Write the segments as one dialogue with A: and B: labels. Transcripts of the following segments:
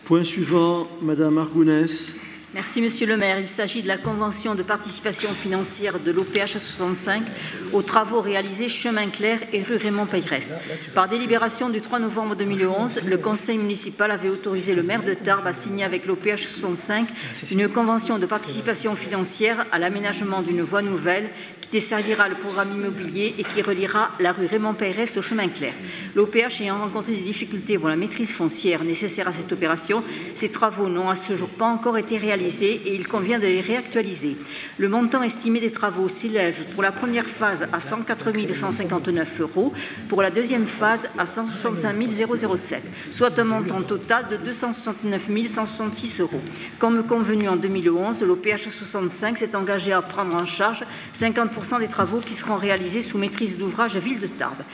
A: Point suivant, Madame Argounès.
B: Merci Monsieur le maire. Il s'agit de la convention de participation financière de l'OPH 65 aux travaux réalisés chemin Clair et rue Raymond Peyrès. Par délibération du 3 novembre 2011, le conseil municipal avait autorisé le maire de Tarbes à signer avec l'OPH 65 une convention de participation financière à l'aménagement d'une voie nouvelle qui desservira le programme immobilier et qui reliera la rue Raymond Peyrès au chemin Clair. L'OPH ayant rencontré des difficultés pour la maîtrise foncière nécessaire à cette opération, ces travaux n'ont à ce jour pas encore été réalisés et il convient de les réactualiser. Le montant estimé des travaux s'élève pour la première phase à 104 159 €, pour la deuxième phase à 165 007, soit un montant total de 269 166 €. Comme convenu en 2011, l'OPH 65 s'est engagé à prendre en charge 50% des travaux qui seront réalisés sous maîtrise d'ouvrage Ville de Tarbes.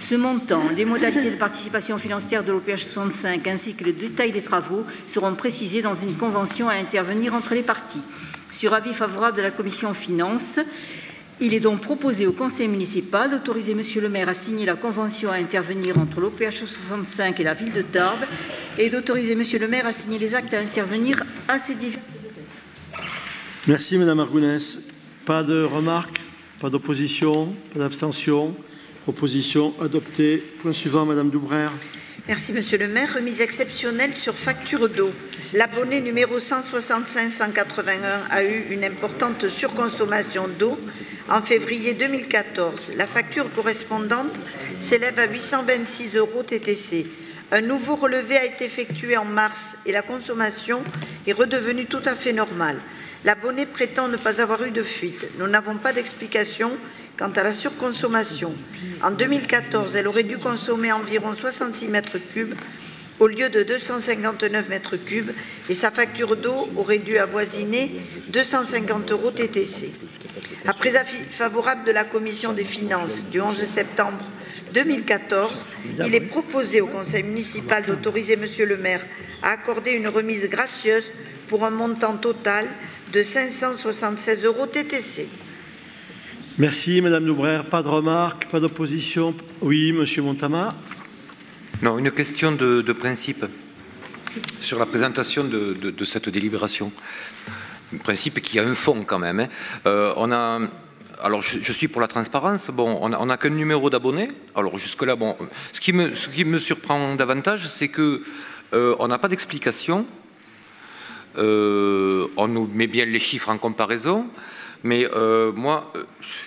B: Ce montant, les modalités de participation financière de l'OPH 65 ainsi que le détail des travaux seront précisés dans une convention à intervenir entre les parties. Sur avis favorable de la commission finances, il est donc proposé au conseil municipal d'autoriser Monsieur le maire à signer la convention à intervenir entre l'OPH 65 et la ville de Tarbes et d'autoriser Monsieur le maire à signer les actes à intervenir à ces diverses occasions.
A: Merci Madame Argounès. Pas de remarques, pas d'opposition, pas d'abstention. Proposition adoptée. Point suivant, Madame Doubrère.
C: Merci, Monsieur le maire. Remise exceptionnelle sur facture d'eau. L'abonné numéro 165-181 a eu une importante surconsommation d'eau en février 2014. La facture correspondante s'élève à 826 € TTC. Un nouveau relevé a été effectué en mars et la consommation est redevenue tout à fait normale. L'abonné prétend ne pas avoir eu de fuite. Nous n'avons pas d'explication quant à la surconsommation. En 2014, elle aurait dû consommer environ 66 mètres cubes au lieu de 259 mètres cubes et sa facture d'eau aurait dû avoisiner 250 € TTC. Après avis favorable de la commission des finances du 11 septembre 2014, il est proposé au conseil municipal d'autoriser Monsieur le maire à accorder une remise gracieuse pour un montant total de 576 € TTC.
A: Merci Madame Doubrère. Pas de remarques, pas d'opposition. Oui, Monsieur Montama.
D: Non, une question de principe sur la présentation de cette délibération. Un principe qui a un fond quand même. Alors je suis pour la transparence. Bon, on n'a qu'un numéro d'abonnés. Alors jusque-là, bon, ce qui me surprend davantage, c'est que on n'a pas d'explication. On nous met bien les chiffres en comparaison. Mais moi,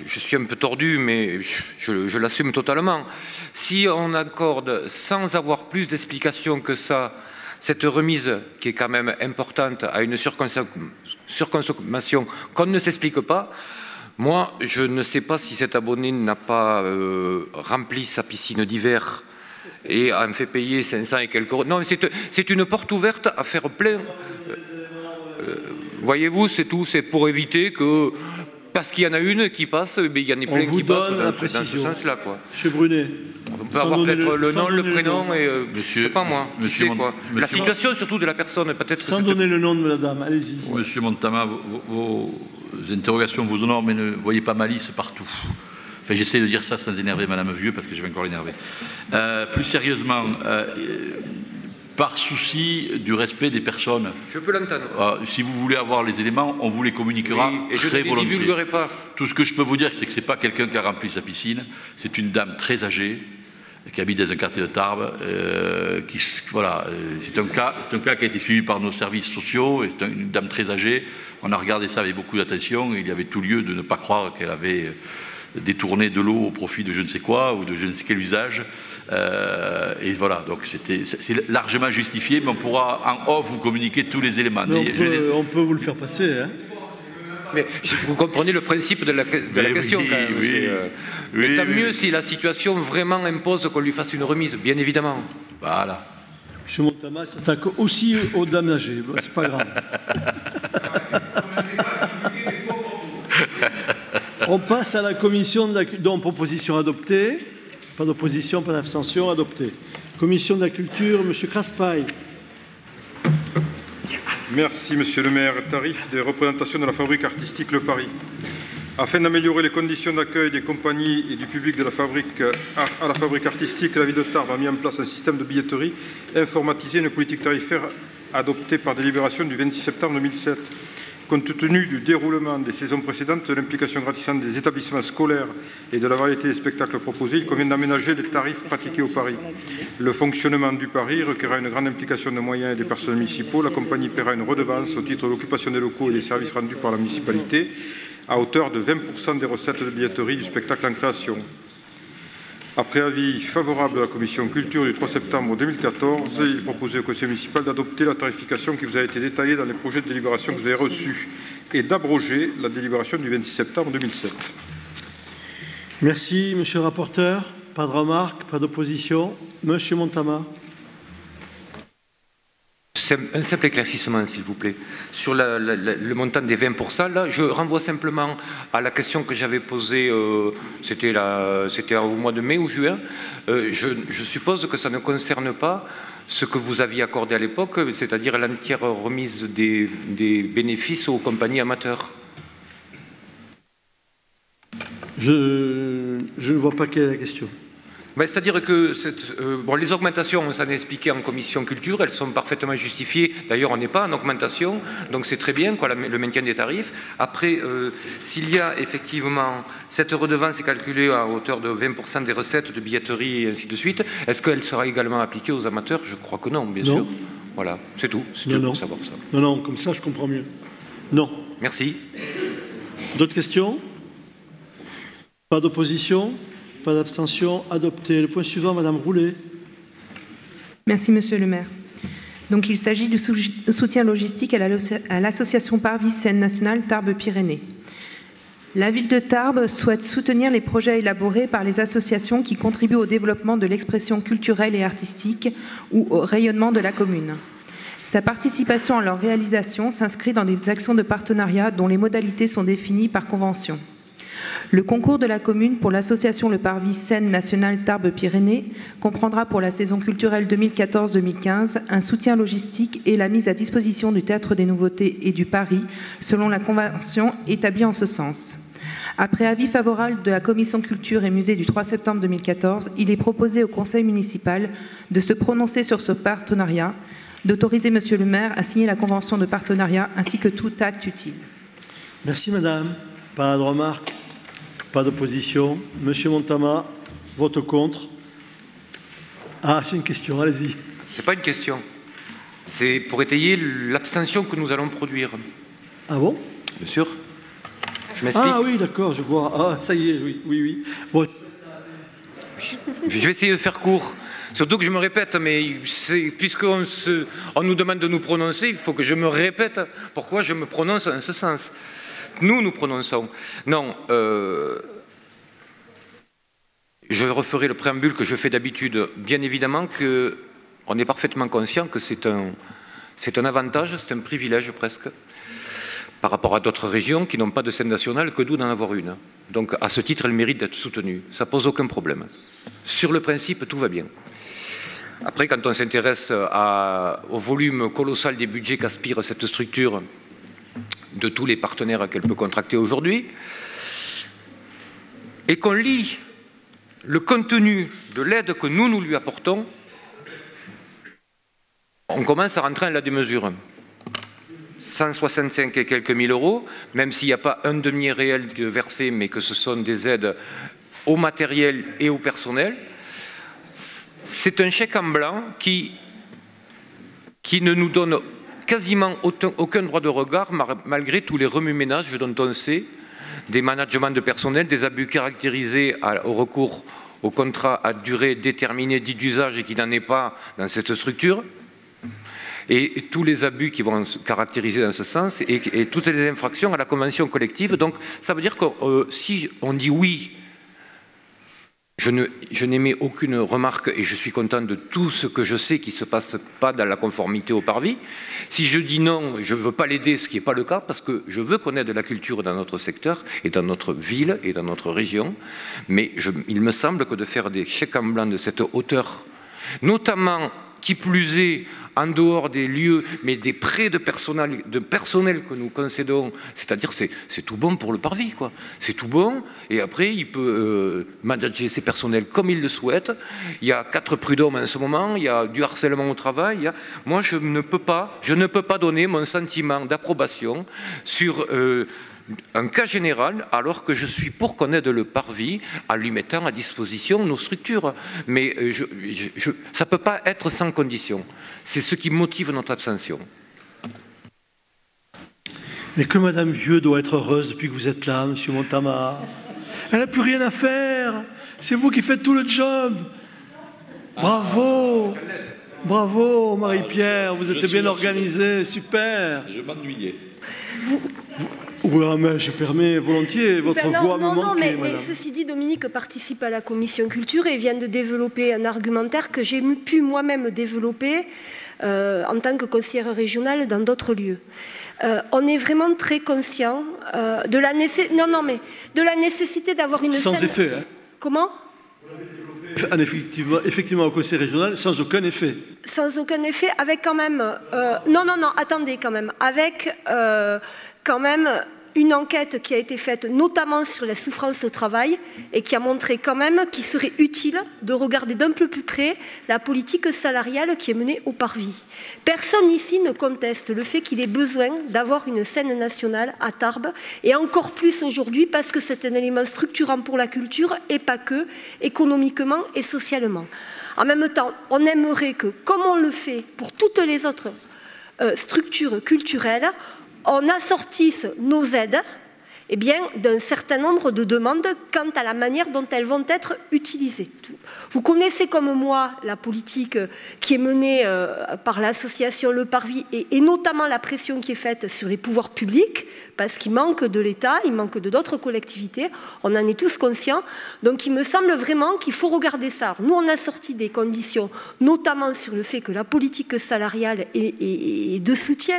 D: je suis un peu tordu, mais je l'assume totalement. Si on accorde, sans avoir plus d'explications que ça, cette remise qui est quand même importante à une surconsommation qu'on ne s'explique pas, moi, je ne sais pas si cet abonné n'a pas rempli sa piscine d'hiver et en fait payer 500 et quelques euros. Non, c'est une porte ouverte à faire plein... Voyez-vous, c'est tout, c'est pour éviter que, parce qu'il y en a une qui passe, mais il y en a plein qui passent dans ce sens-là.
A: Monsieur Brunet.
D: On peut avoir peut-être le nom, le prénom, et je ne sais pas moi, la situation surtout de la personne, peut-être.
A: Sans donner le nom de la dame, allez-y.
E: Monsieur Montama, vos interrogations vous honorent, mais ne voyez pas malice partout. Enfin, j'essaie de dire ça sans énerver Madame Vieux, parce que je vais encore l'énerver. Plus sérieusement... par souci du respect des personnes.
D: Je peux l'entendre.
E: Si vous voulez avoir les éléments, on vous les communiquera très volontiers.
D: Je ne divulguerai pas.
E: Tout ce que je peux vous dire, c'est que ce n'est pas quelqu'un qui a rempli sa piscine, c'est une dame très âgée qui habite dans un quartier de Tarbes. Voilà, c'est un cas qui a été suivi par nos services sociaux, et c'est une dame très âgée. On a regardé ça avec beaucoup d'attention, et il y avait tout lieu de ne pas croire qu'elle avait détourné de l'eau au profit de je ne sais quoi, ou de je ne sais quel usage. Et voilà, donc c'est largement justifié, mais on pourra en off vous communiquer tous les éléments.
A: On peut vous le faire passer. Hein.
D: Mais vous comprenez le principe de la question quand même. Oui, tant mieux si la situation vraiment impose qu'on lui fasse une remise, bien évidemment.
E: Voilà.
A: M. Montama s'attaque aussi aux dames âgées. Bon, c'est pas grave. On passe à la commission de la donc proposition adoptée. Pas d'opposition, pas d'abstention, adoptée. Commission de la culture, M. Craspaille.
F: Merci, Monsieur le maire. Tarif des représentations de la fabrique artistique Le Paris. Afin d'améliorer les conditions d'accueil des compagnies et du public de la fabrique à la fabrique artistique, la ville de Tarbes a mis en place un système de billetterie informatisé, une politique tarifaire adopté par délibération du 26 septembre 2007. Compte tenu du déroulement des saisons précédentes, de l'implication grandissante des établissements scolaires et de la variété des spectacles proposés, il convient d'aménager les tarifs pratiqués au pari. Le fonctionnement du pari requerra une grande implication des moyens et des personnels municipaux. La compagnie paiera une redevance au titre de l'occupation des locaux et des services rendus par la municipalité à hauteur de 20% des recettes de billetterie du spectacle en création. Après avis favorable de la Commission Culture du 3 septembre 2014, il est proposé au Conseil municipal d'adopter la tarification qui vous a été détaillée dans les projets de délibération que vous avez reçus et d'abroger la délibération du 26 septembre 2007.
A: Merci, monsieur le rapporteur. Pas de remarques, pas d'opposition. Monsieur Montama.
D: Un simple éclaircissement, s'il vous plaît. Sur le montant des 20%, là, je renvoie simplement à la question que j'avais posée, c'était au mois de mai ou juin. Je suppose que ça ne concerne pas ce que vous aviez accordé à l'époque, c'est-à-dire l'entière remise des bénéfices aux compagnies amateurs.
A: Je ne vois pas quelle est la question.
D: Ben, c'est-à-dire que les augmentations, on s'en a expliqué en commission culture, elles sont parfaitement justifiées. D'ailleurs, on n'est pas en augmentation, donc c'est très bien quoi, le maintien des tarifs. Après, s'il y a effectivement cette redevance est calculée à hauteur de 20% des recettes de billetterie et ainsi de suite, est-ce qu'elle sera également appliquée aux amateurs? Je crois que non, bien sûr. Voilà, c'est tout. C'est tout pour savoir ça.
A: Non, comme ça, je comprends mieux. Non.
D: Merci.
A: D'autres questions? Pas d'opposition? Pas d'abstention, adopté. Le point suivant, Madame Roulet.
G: Merci, Monsieur le maire. Donc, il s'agit du soutien logistique à l'association Parvis Seine Nationale Tarbes-Pyrénées. La ville de Tarbes souhaite soutenir les projets élaborés par les associations qui contribuent au développement de l'expression culturelle et artistique ou au rayonnement de la commune. Sa participation à leur réalisation s'inscrit dans des actions de partenariat dont les modalités sont définies par convention. Le concours de la commune pour l'association Le Parvis Seine Nationale Tarbes-Pyrénées comprendra pour la saison culturelle 2014-2015 un soutien logistique et la mise à disposition du Théâtre des Nouveautés et du Paris selon la convention établie en ce sens. Après avis favorable de la Commission Culture et Musée du 3 septembre 2014, il est proposé au Conseil municipal de se prononcer sur ce partenariat, d'autoriser Monsieur le maire à signer la convention de partenariat ainsi que tout acte utile.
A: Merci Madame. Pas de remarques, pas d'opposition. Monsieur Montama, vote contre. Ah, c'est une question, allez-y.
D: C'est pas une question. C'est pour étayer l'abstention que nous allons produire.
A: Ah bon?
D: Bien sûr. Je m'explique.
A: Ah oui, d'accord, je vois. Ah, ça y est, oui. Bon.
D: Je vais essayer de faire court. Surtout que je me répète, mais puisqu'on nous demande de nous prononcer, il faut que je me répète pourquoi je me prononce en ce sens. Nous prononçons. Non, je referai le préambule que je fais d'habitude. Bien évidemment qu'on est parfaitement conscient que c'est un avantage, c'est un privilège presque, par rapport à d'autres régions qui n'ont pas de scène nationale que nous d'en avoir une. Donc à ce titre, elle mérite d'être soutenue. Ça pose aucun problème. Sur le principe, tout va bien. Après, quand on s'intéresse au volume colossal des budgets qu'aspire cette structure, de tous les partenaires qu'elle peut contracter aujourd'hui, et qu'on lit le contenu de l'aide que nous lui apportons, on commence à rentrer dans la démesure. 165 et quelques mille euros, même s'il n'y a pas un denier réel versé, mais que ce sont des aides au matériel et au personnel, c'est un chèque en blanc qui ne nous donne quasiment aucun droit de regard, malgré tous les remue-ménages dont on sait, des managements de personnel, des abus caractérisés au recours au contrat à durée déterminée dit d'usage et qui n'en est pas dans cette structure, et tous les abus qui vont se caractériser dans ce sens, et toutes les infractions à la convention collective. Donc ça veut dire que si on dit oui, je n'émets aucune remarque et je suis content de tout ce que je sais qui ne se passe pas dans la conformité au parvis. Si je dis non, je ne veux pas l'aider, ce qui n'est pas le cas, parce que je veux qu'on ait de la culture dans notre secteur et dans notre ville et dans notre région. Mais il me semble que de faire des chèques en blanc de cette hauteur, notamment qui plus est en dehors des lieux, mais des prêts de personnel que nous concédons, c'est-à-dire c'est tout bon pour le parvis, quoi. C'est tout bon, et après il peut manager ses personnels comme il le souhaite. Il y a 4 prud'hommes en ce moment, il y a du harcèlement au travail. Moi, je ne peux pas donner mon sentiment d'approbation sur un cas général, alors que je suis pour qu'on aide le parvis en lui mettant à disposition nos structures. Mais ça ne peut pas être sans condition. C'est ce qui motive notre abstention.
A: Mais que Madame Vieux doit être heureuse depuis que vous êtes là, Monsieur Montama. Elle n'a plus rien à faire. C'est vous qui faites tout le job. Bravo. Bravo, Marie-Pierre. Vous êtes bien organisée. Super.
E: Je m'ennuyais.
A: Oui, mais je permets volontiers, votre voix me manquait,
H: mais ceci dit, Dominique participe à la commission culture et vient de développer un argumentaire que j'ai pu moi-même développer en tant que conseillère régionale dans d'autres lieux. On est vraiment très conscient de la nécessité d'avoir une
A: sans
H: scène...
A: effet, hein.
H: Comment ?
A: Effectivement, au conseil régional, sans aucun effet.
H: Sans aucun effet, avec quand même... attendez quand même. Avec quand même une enquête qui a été faite notamment sur la souffrance au travail et qui a montré quand même qu'il serait utile de regarder d'un peu plus près la politique salariale qui est menée au parvis. Personne ici ne conteste le fait qu'il ait besoin d'avoir une scène nationale à Tarbes, et encore plus aujourd'hui parce que c'est un élément structurant pour la culture et pas que, économiquement et socialement. En même temps, on aimerait que, comme on le fait pour toutes les autres structures culturelles, on assortisse nos aides d'un certain nombre de demandes quant à la manière dont elles vont être utilisées. Vous connaissez comme moi la politique qui est menée par l'association Le Parvis et notamment la pression qui est faite sur les pouvoirs publics, parce qu'il manque de l'État, il manque de d'autres collectivités, on en est tous conscients. Donc il me semble vraiment qu'il faut regarder ça. Alors, nous, on a sorti des conditions, notamment sur le fait que la politique salariale et de soutien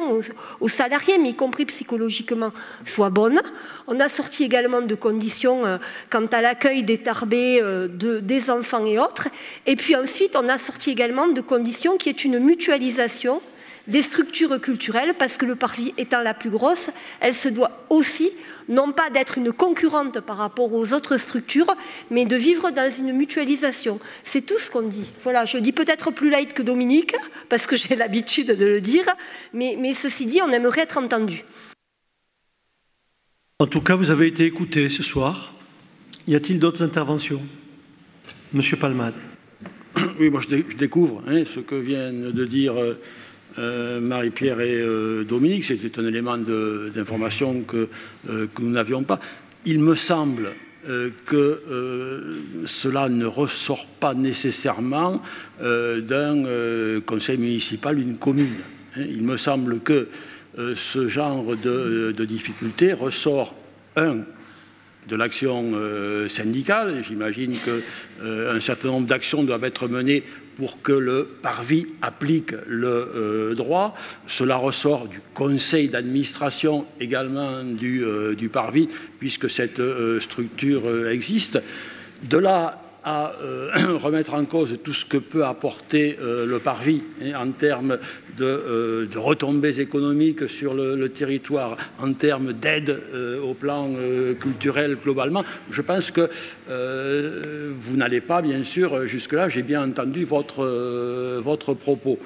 H: aux salariés, mais y compris psychologiquement, soit bonne. On a sorti également de conditions quant à l'accueil des Tarbais, des enfants et autres. Et puis ensuite, on a sorti également de conditions qui est une mutualisation des structures culturelles, parce que le parvis étant la plus grosse, elle se doit aussi, non pas d'être une concurrente par rapport aux autres structures, mais de vivre dans une mutualisation. C'est tout ce qu'on dit. Voilà, je dis peut-être plus light que Dominique, parce que j'ai l'habitude de le dire, mais ceci dit, on aimerait être entendu.
A: En tout cas, vous avez été écouté ce soir. Y a-t-il d'autres interventions? Monsieur Palmade.
I: Oui, moi je découvre ce que viennent de dire Marie-Pierre et Dominique. C'était un élément d'information que nous n'avions pas. Il me semble que cela ne ressort pas nécessairement d'un conseil municipal, d'une commune. Il me semble que ce genre de difficulté ressort, de l'action syndicale. J'imagine qu'un certain nombre d'actions doivent être menées pour que le parvis applique le droit. Cela ressort du conseil d'administration également du parvis, puisque cette structure existe. De là à remettre en cause tout ce que peut apporter le parvis en termes de retombées économiques sur le territoire, en termes d'aide au plan culturel globalement, je pense que vous n'allez pas, bien sûr, jusque-là. J'ai bien entendu votre propos.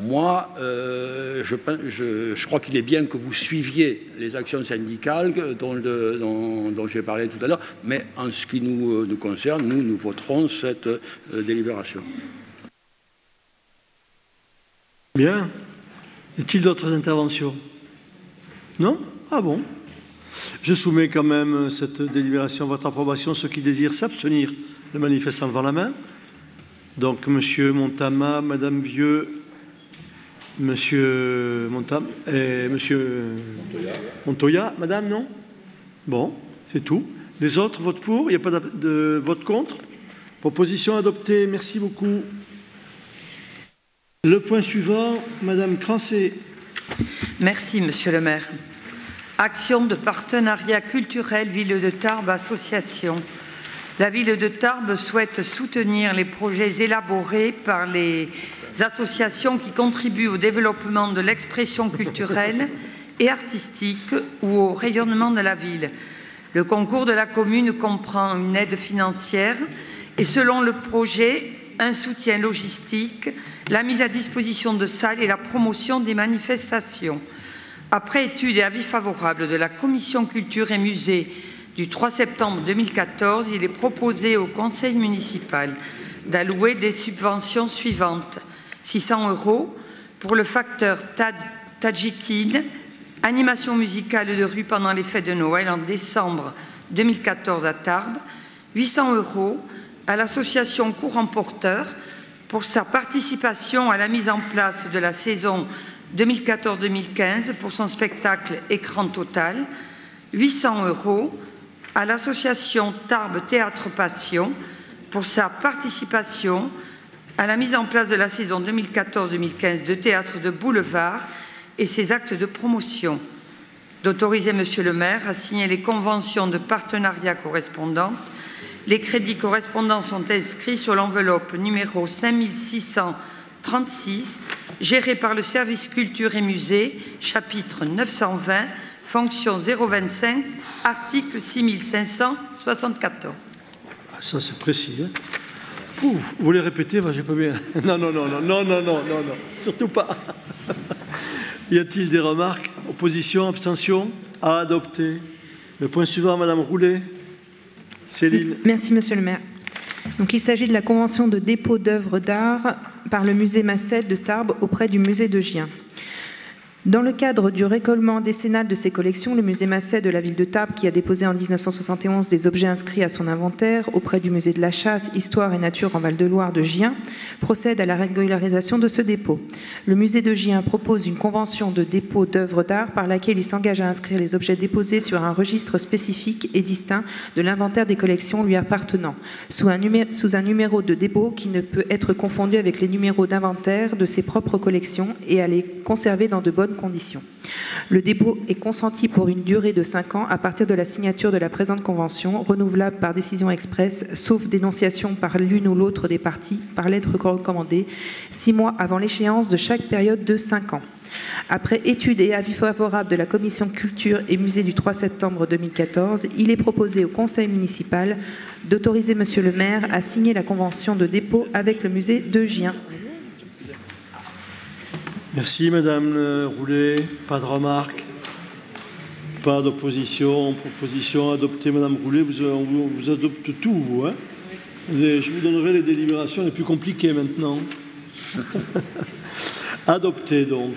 I: Moi, je crois qu'il est bien que vous suiviez les actions syndicales dont j'ai parlé tout à l'heure, mais en ce qui nous concerne, nous voterons cette délibération.
A: Bien. Y a-t-il d'autres interventions? Non? Ah bon? Je soumets quand même cette délibération à votre approbation. Ceux qui désirent s'abstenir, le manifestant levant la main. Donc, Monsieur Montama, Madame Vieux, Monsieur Montama et Monsieur Montoya. Madame, non? Bon, c'est tout. Les autres votent pour? Il n'y a pas de vote contre? Proposition adoptée. Merci beaucoup. Le point suivant, Madame Crancé.
J: Merci, Monsieur le maire. Action de partenariat culturel Ville de Tarbes Association. La Ville de Tarbes souhaite soutenir les projets élaborés par les associations qui contribuent au développement de l'expression culturelle et artistique ou au rayonnement de la ville. Le concours de la commune comprend une aide financière et, selon le projet, un soutien logistique, la mise à disposition de salles et la promotion des manifestations. Après étude et avis favorable de la Commission culture et musée du 3 septembre 2014, il est proposé au conseil municipal d'allouer des subventions suivantes. 600 € pour le facteur Tadjikine, animation musicale de rue pendant les fêtes de Noël en décembre 2014 à Tarbes. 800 € à l'association Courant Porteur pour sa participation à la mise en place de la saison 2014-2015 pour son spectacle Écran Total. 800 € à l'association Tarbes Théâtre Passion pour sa participation à la mise en place de la saison 2014-2015 de théâtre de boulevard et ses actes de promotion. D'autoriser Monsieur le maire à signer les conventions de partenariat correspondantes. Les crédits correspondants sont inscrits sur l'enveloppe numéro 5636, gérée par le service culture et musée, chapitre 920, fonction 025, article 6574.
A: Ah, ça c'est précis. Hein. Pouf, vous voulez répéter? J'ai pas bien. Non, surtout pas. Y a-t-il des remarques? Opposition, abstention? À adopter. Le point suivant, Madame Roulet. Céline.
G: Merci, Monsieur le maire. Donc, il s'agit de la convention de dépôt d'œuvres d'art par le musée Masset de Tarbes auprès du musée de Gien. Dans le cadre du récollement décennal de ses collections, le musée Masset de la ville de Tarbes, qui a déposé en 1971 des objets inscrits à son inventaire auprès du musée de la chasse, histoire et nature en Val-de-Loire de Gien, procède à la régularisation de ce dépôt. Le musée de Gien propose une convention de dépôt d'œuvres d'art par laquelle il s'engage à inscrire les objets déposés sur un registre spécifique et distinct de l'inventaire des collections lui appartenant, sous un numéro de dépôt qui ne peut être confondu avec les numéros d'inventaire de ses propres collections et à les conserver dans de bonnes conditions. Le dépôt est consenti pour une durée de 5 ans à partir de la signature de la présente convention, renouvelable par décision expresse, sauf dénonciation par l'une ou l'autre des parties, par lettre recommandée, 6 mois avant l'échéance de chaque période de 5 ans. Après étude et avis favorable de la Commission culture et musée du 3 septembre 2014, il est proposé au Conseil municipal d'autoriser Monsieur le maire à signer la convention de dépôt avec le musée de Gien.
A: Merci Madame Roulet. Pas de remarques? Pas d'opposition? Proposition adoptée. Madame Roulet, vous adoptez tout, vous, hein? Je vous donnerai les délibérations les plus compliquées maintenant. Adopté donc.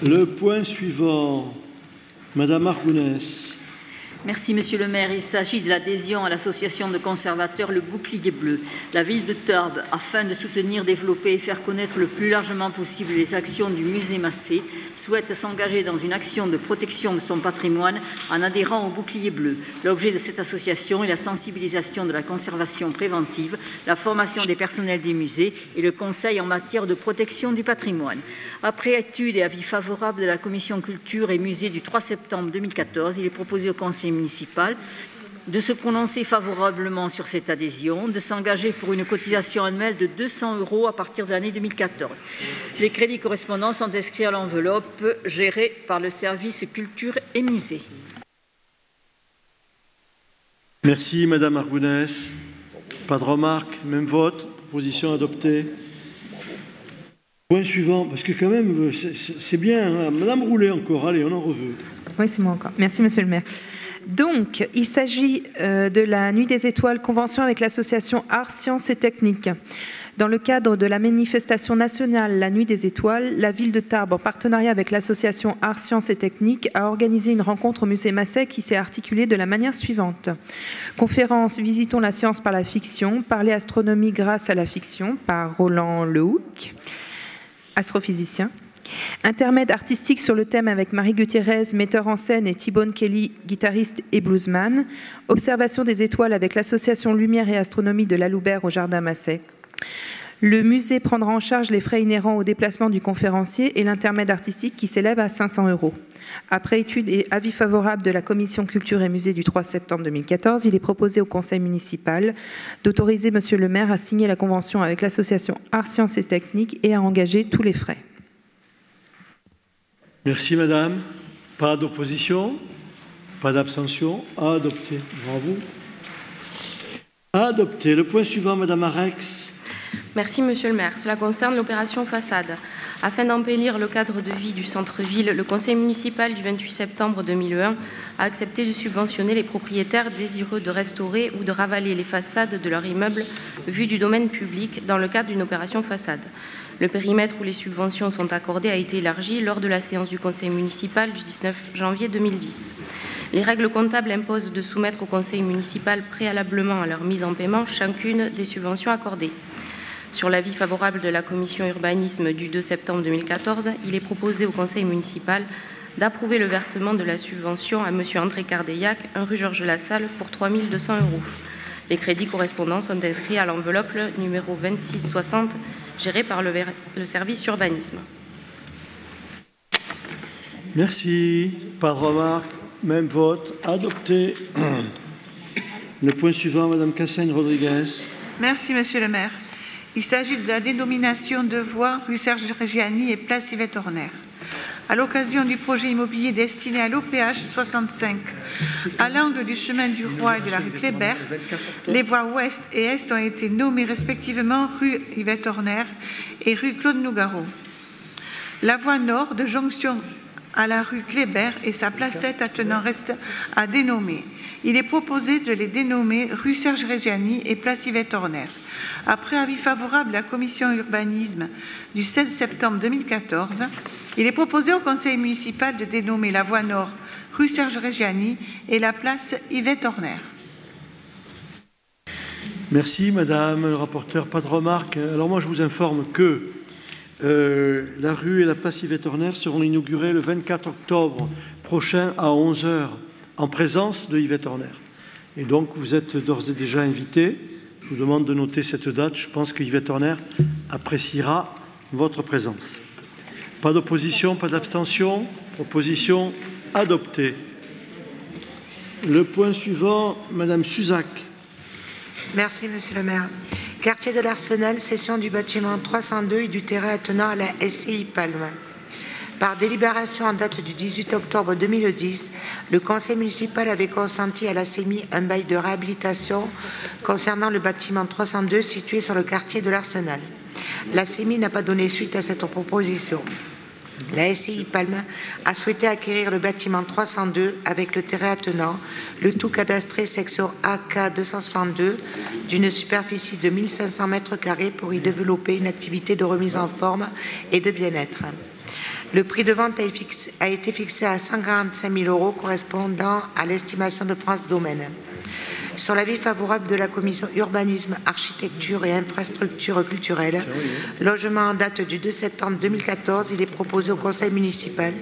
A: Le point suivant, Madame Argounès.
B: Merci, Monsieur le maire. Il s'agit de l'adhésion à l'association de conservateurs Le Bouclier Bleu. La ville de Tarbes, afin de soutenir, développer et faire connaître le plus largement possible les actions du musée Masset, souhaite s'engager dans une action de protection de son patrimoine en adhérant au Bouclier Bleu. L'objet de cette association est la sensibilisation de la conservation préventive, la formation des personnels des musées et le conseil en matière de protection du patrimoine. Après étude et avis favorable de la Commission culture et musée du 3 septembre 2014, il est proposé au Conseil municipal de se prononcer favorablement sur cette adhésion, de s'engager pour une cotisation annuelle de 200 € à partir de l'année 2014. Les crédits correspondants sont inscrits à l'enveloppe gérée par le service culture et musée.
A: Merci Madame Argounès. Pas de remarques, même vote, proposition adoptée. Point suivant, parce que quand même, c'est bien. Hein. Madame Roulet encore, allez, on en reveut.
G: Oui, c'est moi encore. Merci Monsieur le maire. Donc, il s'agit de la Nuit des Étoiles, convention avec l'association Arts, Sciences et Techniques. Dans le cadre de la manifestation nationale La Nuit des Étoiles, la ville de Tarbes, en partenariat avec l'association Arts, Sciences et Techniques, a organisé une rencontre au musée Masset qui s'est articulée de la manière suivante. Conférence « Visitons la science par la fiction », parler astronomie grâce à la fiction, par Roland Lehoucq, astrophysicien. Intermède artistique sur le thème avec Marie Gutiérrez, metteur en scène, et T-Bone Kelly, guitariste et bluesman. Observation des étoiles avec l'association Lumière et Astronomie de la Loubert au Jardin Masset. Le musée prendra en charge les frais inhérents au déplacement du conférencier et l'intermède artistique qui s'élève à 500 €. Après étude et avis favorable de la Commission Culture et Musée du 3 septembre 2014, il est proposé au Conseil municipal d'autoriser Monsieur le maire à signer la convention avec l'association Arts, Sciences et Techniques et à engager tous les frais.
A: Merci Madame. Pas d'opposition, pas d'abstention. Adopté. Bravo. Adopté. Le point suivant, Madame Arex.
K: Merci Monsieur le maire. Cela concerne l'opération façade. Afin d'embellir le cadre de vie du centre-ville, le conseil municipal du 28 septembre 2001 a accepté de subventionner les propriétaires désireux de restaurer ou de ravaler les façades de leur immeuble vu du domaine public dans le cadre d'une opération façade. Le périmètre où les subventions sont accordées a été élargi lors de la séance du conseil municipal du 19 janvier 2010. Les règles comptables imposent de soumettre au conseil municipal préalablement à leur mise en paiement chacune des subventions accordées. Sur l'avis favorable de la commission urbanisme du 2 septembre 2014, il est proposé au conseil municipal d'approuver le versement de la subvention à M. André Cardeillac, 1 rue Georges Lassalle, pour 3 200 €. Les crédits correspondants sont inscrits à l'enveloppe numéro 2660, gérée par le service urbanisme.
A: Merci. Pas de remarques. Même vote. Adopté. Le point suivant, Madame Cassaigne-Rodriguez.
C: Merci, Monsieur le maire. Il s'agit de la dénomination de voie rue Serge Reggiani et place Yvette Horner. À l'occasion du projet immobilier destiné à l'OPH 65, à l'angle du chemin du Roi et de la rue Kléber, les voies ouest et est ont été nommées respectivement rue Yvette Horner et rue Claude Nougaro. La voie nord de jonction à la rue Kléber et sa placette attenant reste à dénommer. Il est proposé de les dénommer rue Serge Reggiani et place Yvette Horner. Après avis favorable de la commission urbanisme du 16 septembre 2014, il est proposé au conseil municipal de dénommer la voie nord rue Serge Reggiani et la place Yvette Horner.
A: Merci Madame le rapporteur. Pas de remarques. Alors moi je vous informe que la rue et la place Yvette Horner seront inaugurées le 24 octobre prochain à 11 h en présence de Yvette Horner. Et donc vous êtes d'ores et déjà invités. Je vous demande de noter cette date. Je pense que Yvette Horner appréciera votre présence. Pas d'opposition, pas d'abstention. Proposition adoptée. Le point suivant, Madame Suzac.
L: Merci, Monsieur le maire. Quartier de l'Arsenal, cession du bâtiment 302 et du terrain attenant à la SCI Palme. Par délibération en date du 18 octobre 2010, le conseil municipal avait consenti à la CEMI un bail de réhabilitation concernant le bâtiment 302 situé sur le quartier de l'Arsenal. La CEMI n'a pas donné suite à cette proposition. La SCI Palme a souhaité acquérir le bâtiment 302 avec le terrain attenant, le tout cadastré section AK 262 d'une superficie de 1500 m² pour y développer une activité de remise en forme et de bien-être. Le prix de vente a été fixé à 145 000 € correspondant à l'estimation de France Domaine. Sur l'avis favorable de la commission urbanisme, architecture et infrastructures culturelles, logement en date du 2 septembre 2014, il est proposé au conseil municipal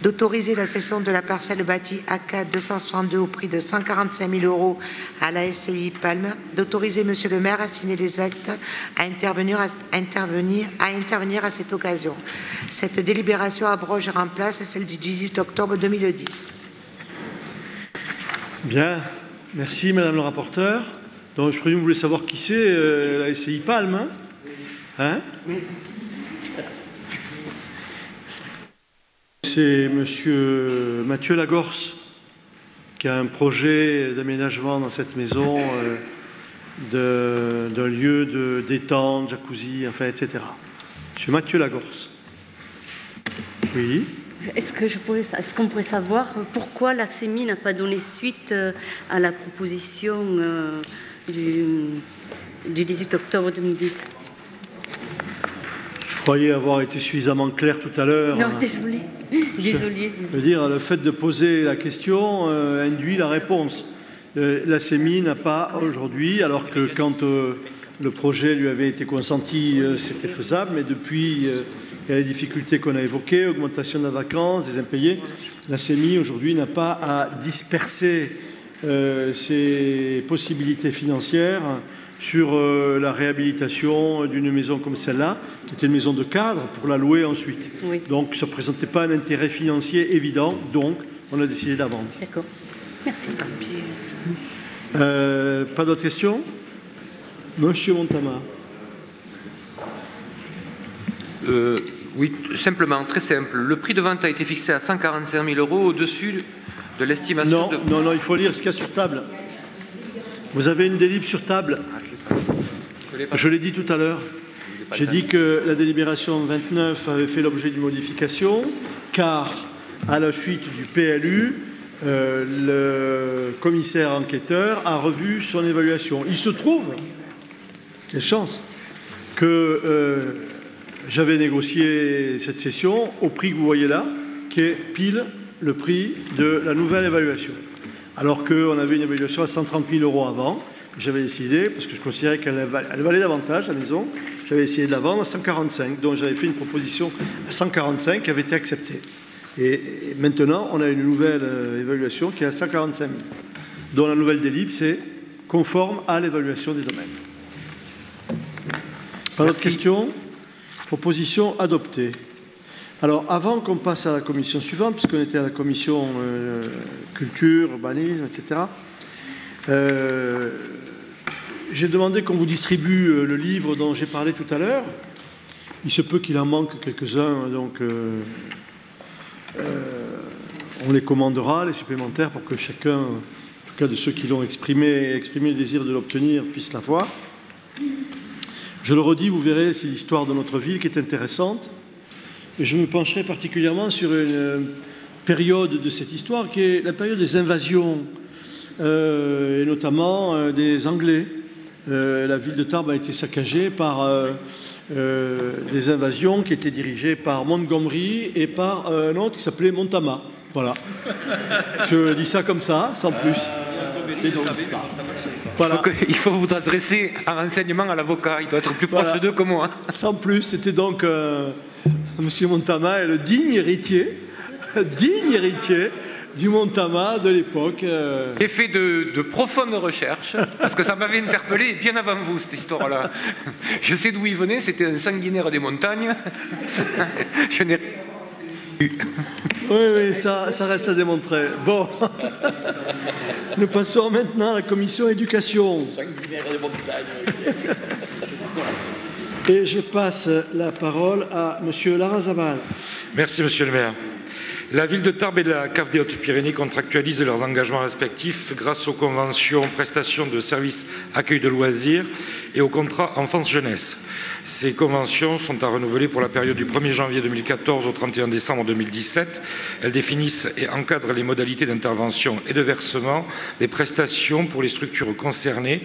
L: d'autoriser la cession de la parcelle bâtie AK 262 au prix de 145 000 € à la SCI Palme, d'autoriser Monsieur le maire à signer les actes à intervenir à cette occasion. Cette délibération abroge et remplace celle du 18 octobre 2010.
A: Bien. Merci Madame le rapporteur. Donc, je présume que vous voulez savoir qui c'est la SCI Palme, hein, oui. C'est Monsieur Mathieu Lagorce qui a un projet d'aménagement dans cette maison d'un lieu de détente, jacuzzi, enfin, etc. Monsieur Mathieu Lagorce. Oui.
M: Est-ce qu'on pourrait savoir pourquoi la CEMI n'a pas donné suite à la proposition du 18 octobre 2010 ?
A: Je croyais avoir été suffisamment clair tout à l'heure.
M: Non, désolé. Désolé.
A: Je veux dire, le fait de poser la question induit la réponse. La CEMI n'a pas aujourd'hui, alors que quand le projet lui avait été consenti, c'était faisable, mais depuis... il y a les difficultés qu'on a évoquées, augmentation de la vacance, des impayés. La CEMI, aujourd'hui, n'a pas à disperser ses possibilités financières sur la réhabilitation d'une maison comme celle-là, qui était une maison de cadre, pour la louer ensuite.
M: Oui.
A: Donc ça ne présentait pas un intérêt financier évident, donc on a décidé de la vendre.
M: D'accord. Merci.
A: Pas d'autres questions? Monsieur Montama.
D: Oui, simplement, très simple. Le prix de vente a été fixé à 145 000 € au-dessus de l'estimation
A: Non, il faut lire ce qu'il y a sur table. Vous avez une délib sur table. Je l'ai dit tout à l'heure. J'ai dit que la délibération 29 avait fait l'objet d'une modification, car à la suite du PLU, le commissaire enquêteur a revu son évaluation. Il se trouve, quelle chance, que j'avais négocié cette cession au prix que vous voyez là, qui est pile le prix de la nouvelle évaluation. Alors qu'on avait une évaluation à 130 000 € avant, j'avais décidé, parce que je considérais qu'elle valait davantage, la maison, j'avais essayé de la vendre à 145, donc j'avais fait une proposition à 145 qui avait été acceptée. Et maintenant, on a une nouvelle évaluation qui est à 145 000, dont la nouvelle délib, c'est conforme à l'évaluation des domaines. Pas d'autres questions? Proposition adoptée. Alors, avant qu'on passe à la commission suivante, puisqu'on était à la commission culture, urbanisme, etc., j'ai demandé qu'on vous distribue le livre dont j'ai parlé tout à l'heure. Il se peut qu'il en manque quelques-uns, donc on les commandera, les supplémentaires, pour que chacun, en tout cas de ceux qui l'ont exprimé le désir de l'obtenir, puisse l'avoir. Je le redis, vous verrez, c'est l'histoire de notre ville qui est intéressante. Et je me pencherai particulièrement sur une période de cette histoire qui est la période des invasions, et notamment des Anglais. La ville de Tarbes a été saccagée par des invasions qui étaient dirigées par Montgomery et par un autre qui s'appelait Montama. Voilà. Je dis ça comme ça, sans plus. C'est donc ça. Voilà.
D: Il faut vous adresser en renseignement à l'avocat. Il doit être plus proche d'eux que moi.
A: Sans plus, c'était donc M. Montama est le digne héritier du Montama de l'époque.
D: J'ai fait de profondes recherches, parce que ça m'avait interpellé bien avant vous, cette histoire-là. Je sais d'où il venait, c'était un sanguinaire des montagnes. Je n'ai
A: Oui, ça reste à démontrer. Bon. Nous passons maintenant à la commission éducation. Et je passe la parole à M. Larrazabal.
N: Merci, Monsieur le maire. La ville de Tarbes et la CAF des Hautes-Pyrénées contractualisent leurs engagements respectifs grâce aux conventions prestations de services accueil de loisirs et au contrat enfance-jeunesse. Ces conventions sont à renouveler pour la période du 1er janvier 2014 au 31 décembre 2017. Elles définissent et encadrent les modalités d'intervention et de versement des prestations pour les structures concernées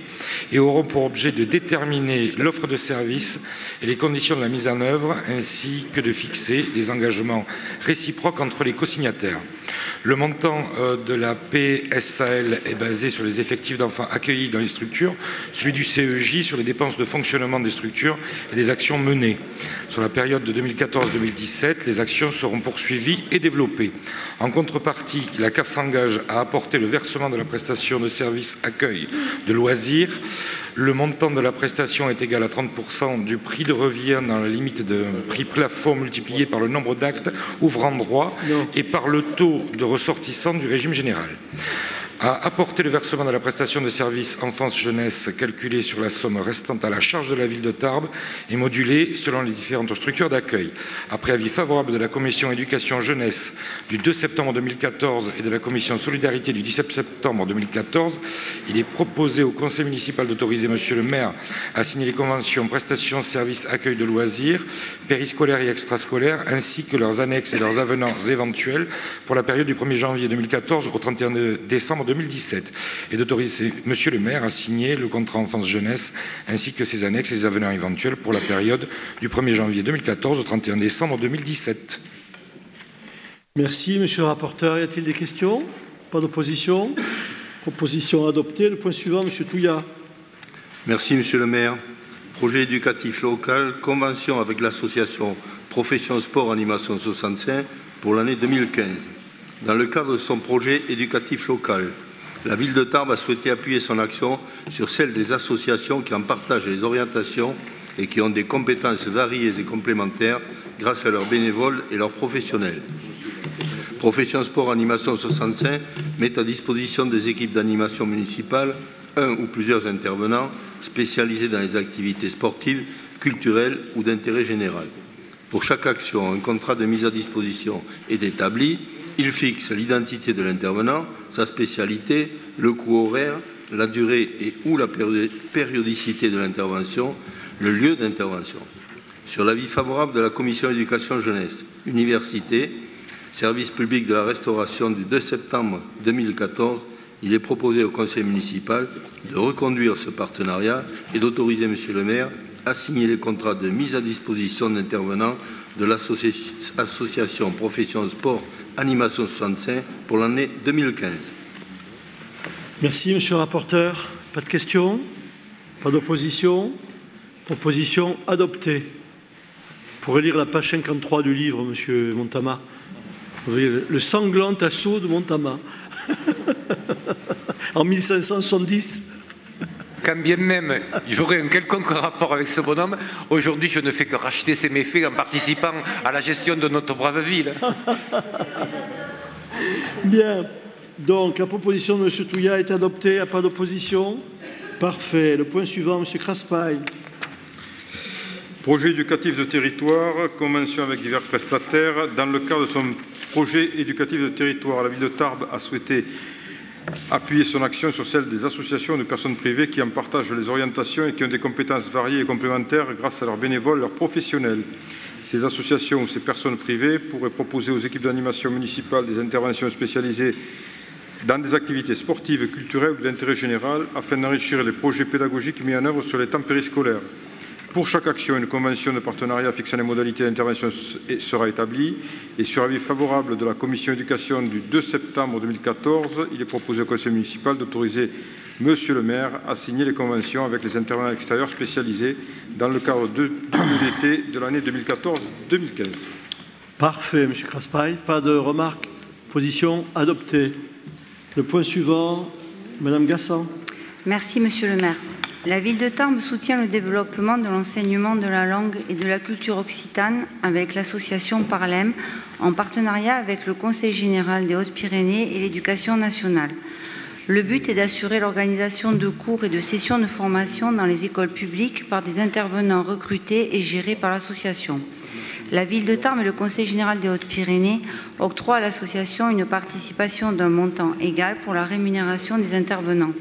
N: et auront pour objet de déterminer l'offre de services et les conditions de la mise en œuvre, ainsi que de fixer les engagements réciproques entre les co-signataires. Le montant de la PSAL est basé sur les effectifs d'enfants accueillis dans les structures, celui du CEJ sur les dépenses de fonctionnement des structures et des actions menées. Sur la période de 2014-2017, les actions seront poursuivies et développées. En contrepartie, la CAF s'engage à apporter le versement de la prestation de service accueil de loisirs. Le montant de la prestation est égal à 30% du prix de revient dans la limite de prix plafond multiplié par le nombre d'actes ouvrant droit et par le taux de ressortissant du régime général. À apporter le versement de la prestation de services enfance-jeunesse calculée sur la somme restant à la charge de la ville de Tarbes et modulée selon les différentes structures d'accueil. Après avis favorable de la commission éducation jeunesse du 2 septembre 2014 et de la commission solidarité du 17 septembre 2014, il est proposé au conseil municipal d'autoriser monsieur le maire à signer les conventions prestations services accueil de loisirs, périscolaires et extrascolaires, ainsi que leurs annexes et leurs avenants éventuels pour la période du 1er janvier 2014 au 31 décembre 2017 et d'autoriser monsieur le maire à signer le contrat enfance-jeunesse ainsi que ses annexes et ses avenants éventuels pour la période du 1er janvier 2014 au 31 décembre 2017.
A: Merci, monsieur le rapporteur. Y a-t-il des questions? Pas d'opposition? Proposition adoptée. Le point suivant, monsieur Touillat.
O: Merci, monsieur le maire. Projet éducatif local, convention avec l'association Profession Sport Animation 65 pour l'année 2015. Dans le cadre de son projet éducatif local, la ville de Tarbes a souhaité appuyer son action sur celle des associations qui en partagent les orientations et qui ont des compétences variées et complémentaires grâce à leurs bénévoles et leurs professionnels. Profession Sport Animation 65 met à disposition des équipes d'animation municipale un ou plusieurs intervenants spécialisés dans les activités sportives, culturelles ou d'intérêt général. Pour chaque action, un contrat de mise à disposition est établi. Il fixe l'identité de l'intervenant, sa spécialité, le coût horaire, la durée et ou la périodicité de l'intervention, le lieu d'intervention. Sur l'avis favorable de la Commission éducation jeunesse, université, service public de la restauration du 2 septembre 2014, il est proposé au Conseil municipal de reconduire ce partenariat et d'autoriser Monsieur le maire à signer les contrats de mise à disposition d'intervenants de l'association Profession Sport Animation 65 pour l'année 2015.
A: Merci, monsieur le rapporteur. Pas de questions? Pas d'opposition? Proposition adoptée. Vous pourrez lire la page 53 du livre, monsieur Montama. Vous voyez le sanglant assaut de Montama en 1570.
D: Quand bien même j'aurais un quelconque rapport avec ce bonhomme, aujourd'hui je ne fais que racheter ses méfaits en participant à la gestion de notre brave ville.
A: Bien. Donc la proposition de M. Touillat est adoptée. Il n'y a pas d'opposition. Parfait. Le point suivant, M. Craspail.
F: Projet éducatif de territoire, convention avec divers prestataires. Dans le cadre de son projet éducatif de territoire, la ville de Tarbes a souhaité appuyer son action sur celle des associations de personnes privées qui en partagent les orientations et qui ont des compétences variées et complémentaires grâce à leurs bénévoles, leurs professionnels. Ces associations ou ces personnes privées pourraient proposer aux équipes d'animation municipale des interventions spécialisées dans des activités sportives, culturelles ou d'intérêt général afin d'enrichir les projets pédagogiques mis en œuvre sur les temps périscolaires. Pour chaque action, une convention de partenariat fixant les modalités d'intervention sera établie et sur avis favorable de la Commission éducation du 2 septembre 2014, il est proposé au Conseil municipal d'autoriser Monsieur le maire à signer les conventions avec les intervenants extérieurs spécialisés dans le cadre de l'été de l'année 2014-2015.
A: Parfait, monsieur Craspail. Pas de remarques. Position adoptée. Le point suivant, madame Gassan.
B: Merci, monsieur le maire. La ville de Tarbes soutient le développement de l'enseignement de la langue et de la culture occitane avec l'association Parlem en partenariat avec le Conseil général des Hautes-Pyrénées et l'Éducation nationale. Le but est d'assurer l'organisation de cours et de sessions de formation dans les écoles publiques par des intervenants recrutés et gérés par l'association. La ville de Tarbes et le Conseil général des Hautes-Pyrénées octroient à l'association une participation d'un montant égal pour la rémunération des intervenants.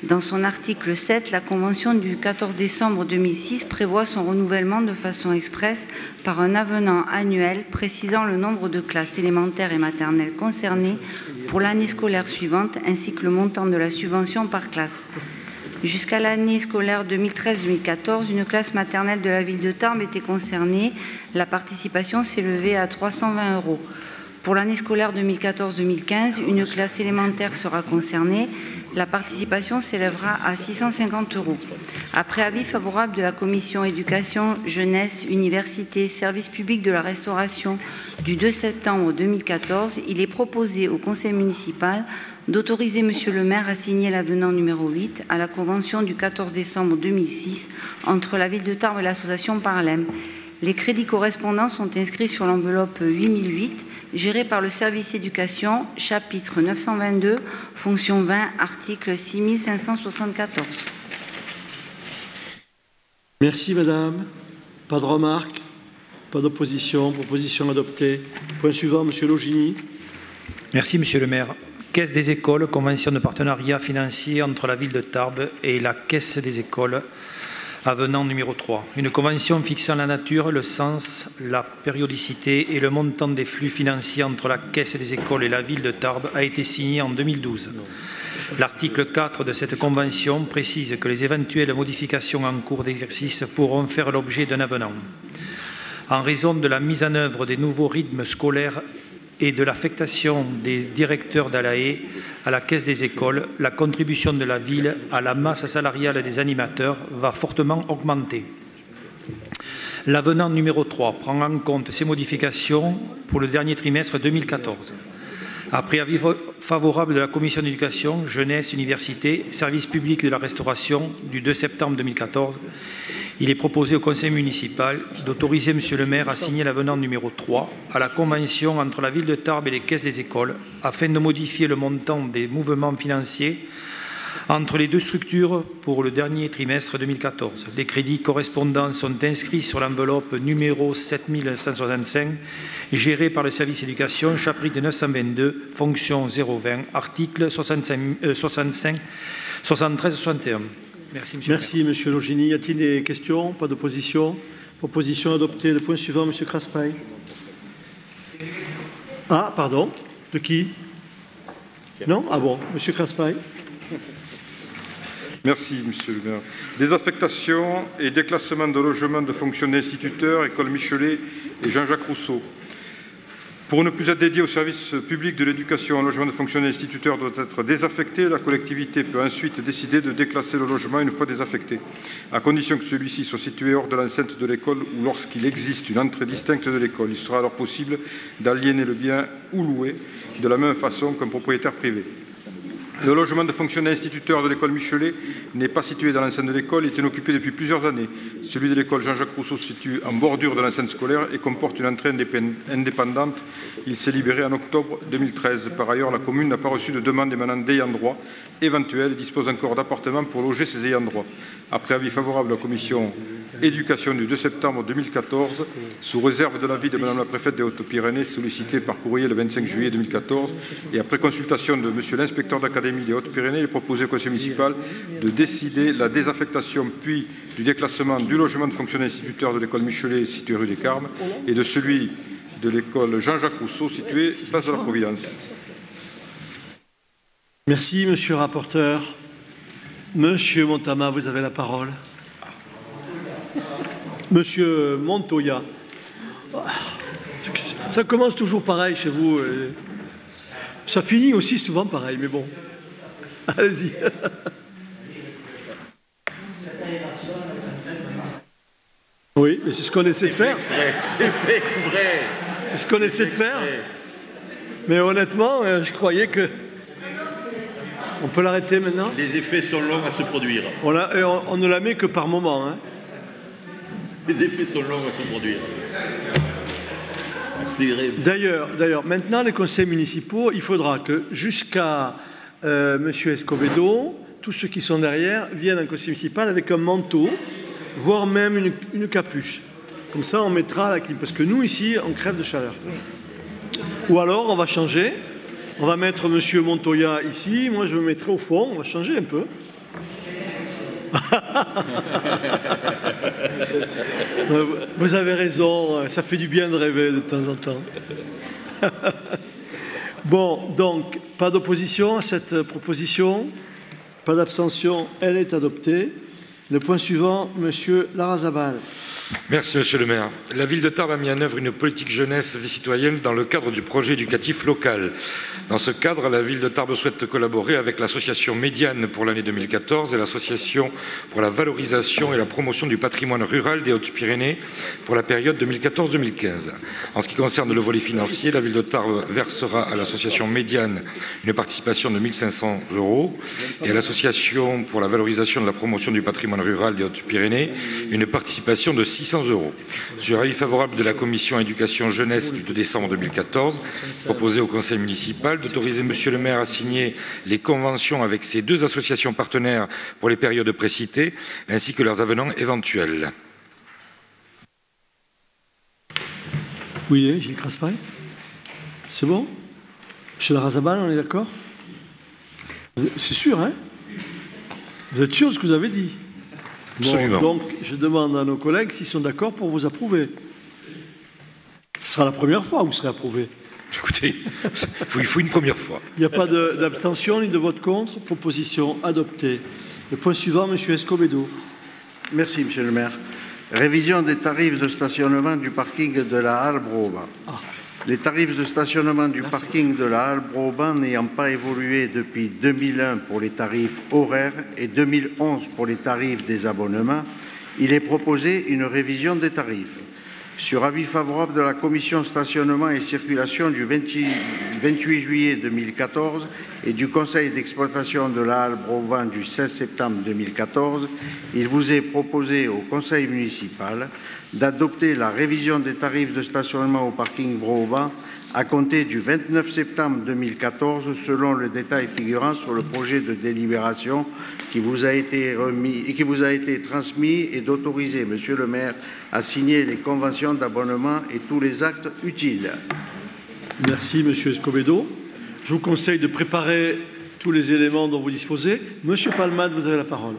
B: Dans son article 7, la Convention du 14 décembre 2006 prévoit son renouvellement de façon expresse par un avenant annuel précisant le nombre de classes élémentaires et maternelles concernées pour l'année scolaire suivante ainsi que le montant de la subvention par classe. Jusqu'à l'année scolaire 2013-2014, une classe maternelle de la ville de Tarbes était concernée. La participation s'élevait à 320 €. Pour l'année scolaire 2014-2015, une classe élémentaire sera concernée. La participation s'élèvera à 650 €. Après avis favorable de la Commission éducation, jeunesse, université, service public de la restauration du 2 septembre 2014, il est proposé au Conseil municipal d'autoriser Monsieur le maire à signer l'avenant numéro 8 à la Convention du 14 décembre 2006 entre la ville de Tarbes et l'association Parlem. Les crédits correspondants sont inscrits sur l'enveloppe 8008, gérée par le service éducation, chapitre 922, fonction 20, article 6574.
A: Merci, madame. Pas de remarques, pas d'opposition, proposition adoptée. Point suivant, monsieur Logini.
P: Merci, monsieur le maire. Caisse des écoles, convention de partenariat financier entre la ville de Tarbes et la Caisse des écoles, avenant numéro 3. Une convention fixant la nature, le sens, la périodicité et le montant des flux financiers entre la Caisse des écoles et la ville de Tarbes a été signée en 2012. L'article 4 de cette convention précise que les éventuelles modifications en cours d'exercice pourront faire l'objet d'un avenant. En raison de la mise en œuvre des nouveaux rythmes scolaires et de l'affectation des directeurs d'ALAE à la Caisse des écoles, la contribution de la ville à la masse salariale des animateurs va fortement augmenter. L'avenant numéro 3 prend en compte ces modifications pour le dernier trimestre 2014. Après avis favorable de la Commission d'éducation, jeunesse, université, service public de la restauration du 2 septembre 2014, il est proposé au Conseil municipal d'autoriser Monsieur le maire à signer l'avenant numéro 3 à la convention entre la ville de Tarbes et les caisses des écoles afin de modifier le montant des mouvements financiers entre les deux structures pour le dernier trimestre 2014. Les crédits correspondants sont inscrits sur l'enveloppe numéro 7165, gérée par le service éducation, chapitre 922, fonction 020, article 65, 73, 61. Merci, monsieur.
A: Merci, monsieur Logini. Y a-t-il des questions? Pas d'opposition? Proposition adoptée. Le point suivant, monsieur Craspail. Ah, pardon. De qui? Non? Ah bon, monsieur Craspail.
F: Merci, monsieur le maire. Désaffectation et déclassement de logements de fonctionnaires instituteurs, école Michelet et Jean-Jacques Rousseau. Pour ne plus être dédié au service public de l'éducation, un logement de fonctionnaires instituteurs doit être désaffecté. La collectivité peut ensuite décider de déclasser le logement une fois désaffecté, à condition que celui-ci soit situé hors de l'enceinte de l'école ou lorsqu'il existe une entrée distincte de l'école. Il sera alors possible d'aliéner le bien ou louer de la même façon qu'un propriétaire privé. Le logement de fonctionnaires instituteurs de l'école Michelet n'est pas situé dans l'enceinte de l'école, il est inoccupé depuis plusieurs années. Celui de l'école Jean-Jacques Rousseau se situe en bordure de l'enceinte scolaire et comporte une entrée indépendante. Il s'est libéré en octobre 2013. Par ailleurs, la commune n'a pas reçu de demande émanant d'ayants droit éventuels et dispose encore d'appartements pour loger ses ayants droit. Après avis favorable de la commission éducation du 2 septembre 2014, sous réserve de l'avis de Madame la préfète des Hautes-Pyrénées sollicité par courrier le 25 juillet 2014 et après consultation de Monsieur l'inspecteur d'académie des Hautes-Pyrénées, il est proposé au conseil municipal de décider la désaffectation puis du déclassement du logement de fonctionnaires instituteurs de l'école Michelet situé rue des Carmes et de celui de l'école Jean-Jacques Rousseau situé place de la Providence.
A: Merci, monsieur le rapporteur. Monsieur Montama, vous avez la parole. Monsieur Montoya. Ça commence toujours pareil chez vous. Ça finit aussi souvent pareil, mais bon. Allez-y. Oui, mais c'est ce qu'on essaie de faire.
E: C'est fait exprès.
A: C'est ce qu'on essaie de faire. Mais honnêtement, je croyais que... On peut l'arrêter maintenant?
E: Les effets sont longs à se produire.
A: On ne la met que par moment. Hein.
E: Les effets sont longs à se produire. Accéléré.
A: D'ailleurs, maintenant, les conseils municipaux, il faudra que jusqu'à M. Escobedo, tous ceux qui sont derrière, viennent en conseil municipal avec un manteau, voire même une capuche. Comme ça, on mettra la clim. Parce que nous, ici, on crève de chaleur. Ou alors, on va changer. On va mettre M. Montoya ici. Moi, je me mettrai au fond. On va changer un peu. Vous avez raison. Ça fait du bien de rêver de temps en temps. Bon, donc, pas d'opposition à cette proposition. Pas d'abstention. Elle est adoptée. Le point suivant, Monsieur Larrazabal.
N: Merci, Monsieur le maire. La ville de Tarbes a mis en œuvre une politique jeunesse et citoyenne dans le cadre du projet éducatif local. Dans ce cadre, la ville de Tarbes souhaite collaborer avec l'association Médiane pour l'année 2014 et l'association pour la valorisation et la promotion du patrimoine rural des Hautes-Pyrénées pour la période 2014-2015. En ce qui concerne le volet financier, la ville de Tarbes versera à l'association Médiane une participation de 1 500 € et à l'association pour la valorisation de la promotion du patrimoine rural des Hautes-Pyrénées une participation de 600 €. Sur avis favorable de la commission éducation jeunesse du 2 décembre 2014, proposé au conseil municipal d'autoriser monsieur le maire à signer les conventions avec ces deux associations partenaires pour les périodes précitées, ainsi que leurs avenants éventuels.
A: Oui, Gilles Craspail. C'est bon? Monsieur Larrazabal, on est d'accord? C'est sûr, hein? Vous êtes sûr de ce que vous avez dit?
N: Absolument.
A: Bon, donc, je demande à nos collègues s'ils sont d'accord pour vous approuver. Ce sera la première fois où vous serez approuvé.
N: Écoutez, il faut une première fois.
A: Il n'y a pas d'abstention ni de vote contre. Proposition adoptée. Le point suivant, M. Escobedo.
Q: Merci, Monsieur le maire. Révision des tarifs de stationnement du parking de la Halle Broban. Les tarifs de stationnement du parking de la Halle Broban n'ayant pas évolué depuis 2001 pour les tarifs horaires et 2011 pour les tarifs des abonnements, il est proposé une révision des tarifs. Sur avis favorable de la Commission stationnement et circulation du 28 juillet 2014 et du Conseil d'exploitation de la Halle Broban du 16 septembre 2014, il vous est proposé au Conseil municipal d'adopter la révision des tarifs de stationnement au parking Broban à compter du 29 septembre 2014 selon le détail figurant sur le projet de délibération qui vous a été remis et qui vous a été transmis et d'autoriser Monsieur le maire à signer les conventions d'abonnement et tous les actes utiles.
A: Merci Monsieur Escobedo. Je vous conseille de préparer tous les éléments dont vous disposez. Monsieur Palmade, vous avez la parole.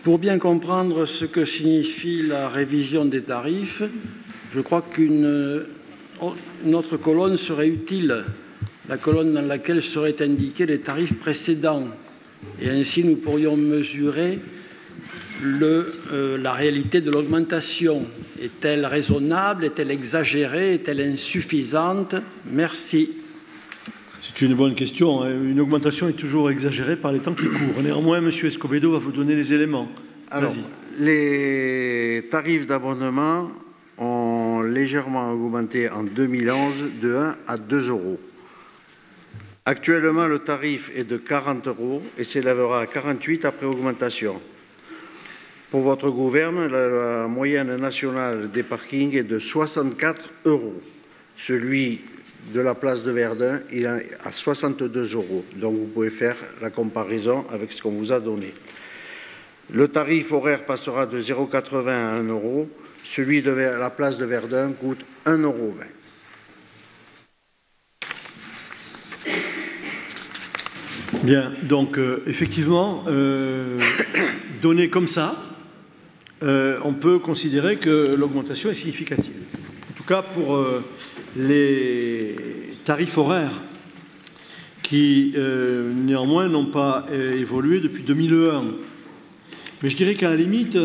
I: Pour bien comprendre ce que signifie la révision des tarifs, je crois qu'une autre colonne serait utile, la colonne dans laquelle seraient indiqués les tarifs précédents. Et ainsi, nous pourrions mesurer la réalité de l'augmentation. Est-elle raisonnable? Est-elle exagérée? Est-elle insuffisante? Merci.
A: C'est une bonne question. Une augmentation est toujours exagérée par les temps qui courent. Néanmoins, M. Escobedo va vous donner les éléments.
Q: Alors, les tarifs d'abonnement ont légèrement augmenté en 2011 de 1 à 2 euros. Actuellement, le tarif est de 40 euros et s'élèvera à 48 après augmentation. Pour votre gouverne, la moyenne nationale des parkings est de 64 euros. Celui de la place de Verdun, il est à 62 euros. Donc, vous pouvez faire la comparaison avec ce qu'on vous a donné. Le tarif horaire passera de 0,80 à 1 euro. Celui de la place de Verdun coûte 1,20 €.
A: Bien, donc effectivement, donné comme ça, on peut considérer que l'augmentation est significative. En tout cas pour les tarifs horaires qui néanmoins n'ont pas évolué depuis 2001. Mais je dirais qu'à la limite,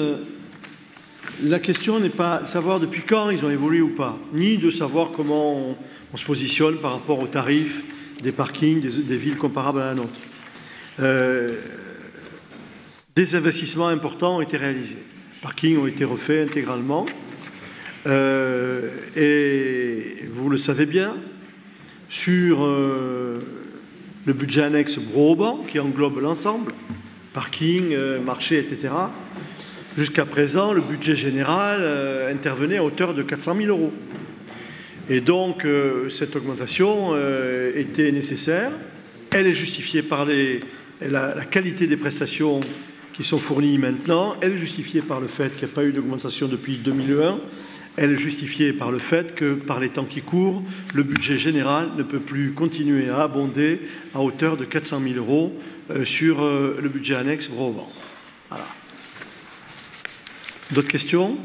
A: la question n'est pas de savoir depuis quand ils ont évolué ou pas, ni de savoir comment on se positionne par rapport aux tarifs des parkings des villes comparables à la nôtre. Des investissements importants ont été réalisés. Les parkings ont été refaits intégralement. Et vous le savez bien, sur le budget annexe Broban, qui englobe l'ensemble, parking, marché, etc., jusqu'à présent, le budget général intervenait à hauteur de 400 000 €. Et donc, cette augmentation était nécessaire. Elle est justifiée par la qualité des prestations qui sont fournies maintenant. Elle est justifiée par le fait qu'il n'y a pas eu d'augmentation depuis 2001. Elle est justifiée par le fait que, par les temps qui courent, le budget général ne peut plus continuer à abonder à hauteur de 400 000 € sur le budget annexe Broban. Voilà. D'autres questions?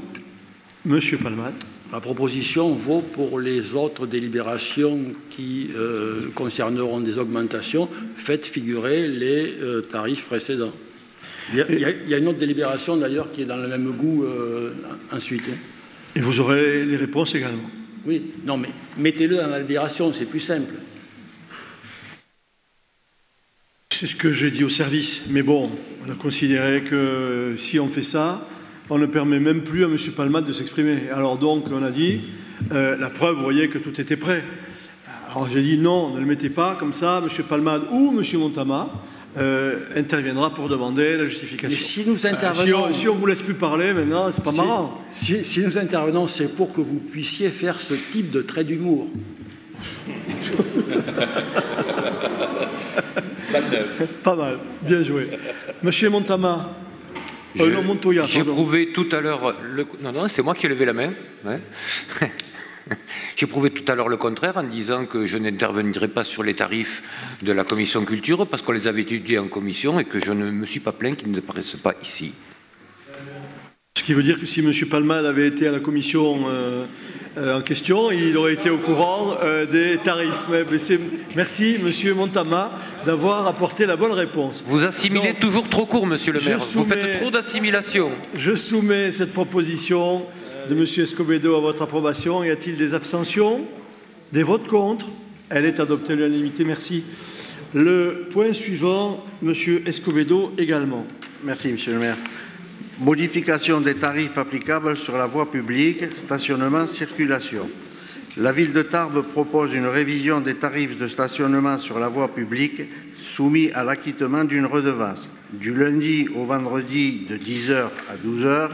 A: Monsieur Palmade.
I: La proposition vaut pour les autres délibérations qui concerneront des augmentations. Faites figurer les tarifs précédents. Il y a une autre délibération d'ailleurs qui est dans le même goût ensuite.
A: Et vous aurez les réponses également.
I: Oui, non mais mettez-le dans la délibération, c'est plus simple.
A: C'est ce que j'ai dit au service. Mais bon, on a considéré que si on fait ça, on ne permet même plus à M. Palmade de s'exprimer. Alors donc, on a dit, la preuve, vous voyez que tout était prêt. Alors j'ai dit non, ne le mettez pas, comme ça, M. Palmade ou M. Montama interviendra pour demander la justification.
I: Mais si nous intervenons...
A: si on ne vous laisse plus parler maintenant, c'est pas marrant.
I: Si nous intervenons, c'est pour que vous puissiez faire ce type de trait d'humour.
A: Pas mal, bien joué. Monsieur Montama. Non, Montoya.
D: J'ai prouvé tout à l'heure... Non, c'est moi qui ai levé la main. Ouais. J'ai prouvé tout à l'heure le contraire en disant que je n'intervenirai pas sur les tarifs de la commission culture parce qu'on les avait étudiés en commission et que je ne me suis pas plaint qu'ils ne paraissent pas ici.
A: Ce qui veut dire que si M. Palmade avait été à la commission en question, il aurait été au courant des tarifs. Merci, M. Montama, d'avoir apporté la bonne réponse.
D: Vous assimilez toujours trop court, Monsieur le maire. Vous faites trop d'assimilation.
A: Je soumets cette proposition de M. Escobedo à votre approbation. Y a-t-il des abstentions? Des votes contre? Elle est adoptée à l'unanimité. Merci. Le point suivant, M. Escobedo également.
Q: Merci, Monsieur le maire. Modification des tarifs applicables sur la voie publique, stationnement, circulation. La ville de Tarbes propose une révision des tarifs de stationnement sur la voie publique soumis à l'acquittement d'une redevance du lundi au vendredi de 10h à 12h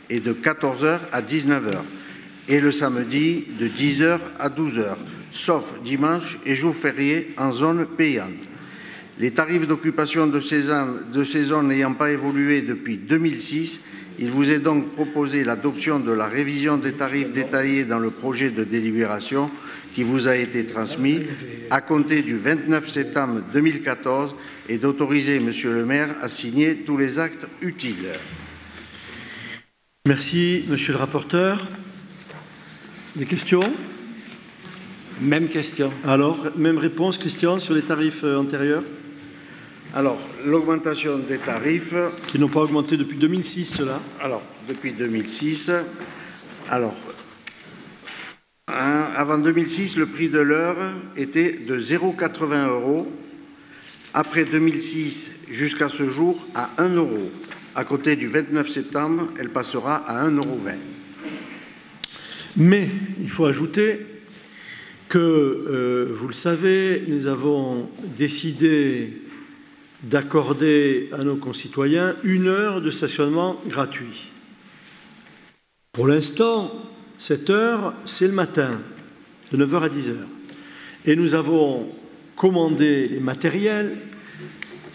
Q: et de 14h à 19h et le samedi de 10h à 12h, sauf dimanche et jours fériés en zone payante. Les tarifs d'occupation de ces zones n'ayant pas évolué depuis 2006, il vous est donc proposé l'adoption de la révision des tarifs détaillés dans le projet de délibération qui vous a été transmis à compter du 29 septembre 2014 et d'autoriser Monsieur le maire à signer tous les actes utiles.
A: Merci, Monsieur le rapporteur. Des questions?
I: Même question.
A: Alors, même réponse, Christian, sur les tarifs antérieurs?
Q: Alors, l'augmentation des tarifs...
A: Qui n'ont pas augmenté depuis 2006, cela?
Q: Alors, depuis 2006... Alors, avant 2006, le prix de l'heure était de 0,80 €. Après 2006, jusqu'à ce jour, à 1 €. À côté du 29 septembre, elle passera à 1,20 €.
A: Mais il faut ajouter que, vous le savez, nous avons décidé d'accorder à nos concitoyens 1 heure de stationnement gratuit. Pour l'instant, cette heure, c'est le matin, de 9h à 10h. Et nous avons commandé les matériels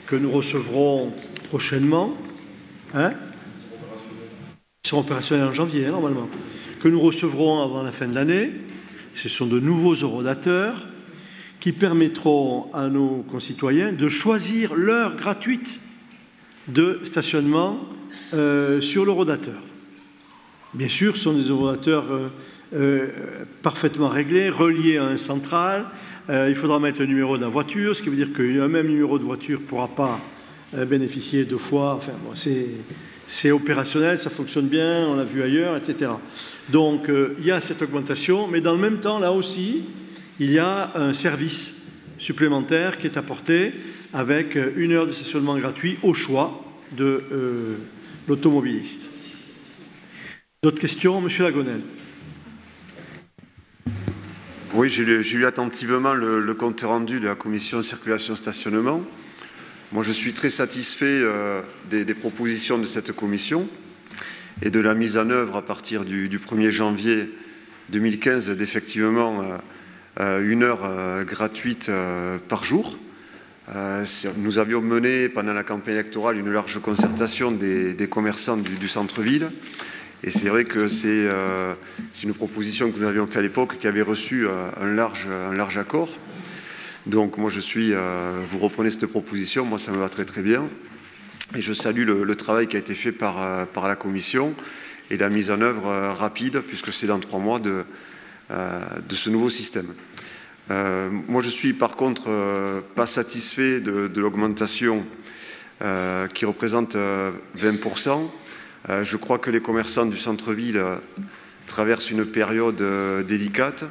A: que nous recevrons prochainement, ils seront opérationnels en janvier, normalement, que nous recevrons avant la fin de l'année. Ce sont de nouveaux eurodateurs qui permettront à nos concitoyens de choisir l'heure gratuite de stationnement sur l'eurodateur. Bien sûr, ce sont des eurodateurs parfaitement réglés, reliés à un central. Il faudra mettre le numéro de la voiture, ce qui veut dire qu'un même numéro de voiture ne pourra pas bénéficier 2 fois. Enfin, bon, c'est opérationnel, ça fonctionne bien, on l'a vu ailleurs, etc. Donc, il y a cette augmentation, mais dans le même temps, là aussi, il y a un service supplémentaire qui est apporté avec 1 heure de stationnement gratuit au choix de l'automobiliste. D'autres questions? Monsieur Lagonel.
R: Oui, j'ai lu attentivement le compte rendu de la commission circulation-stationnement. Moi, je suis très satisfait des propositions de cette commission et de la mise en œuvre à partir du 1er janvier 2015 d'effectivement 1 heure gratuite par jour. Nous avions mené pendant la campagne électorale une large concertation des commerçants du centre-ville. Et c'est vrai que c'est une proposition que nous avions faite à l'époque qui avait reçu un large accord. Donc moi vous reprenez cette proposition, moi ça me va très très bien. Et je salue le travail qui a été fait par la commission et la mise en œuvre rapide, puisque c'est dans 3 mois de ce nouveau système. Moi je suis par contre pas satisfait de l'augmentation qui représente 20%. Je crois que les commerçants du centre-ville traversent une période délicate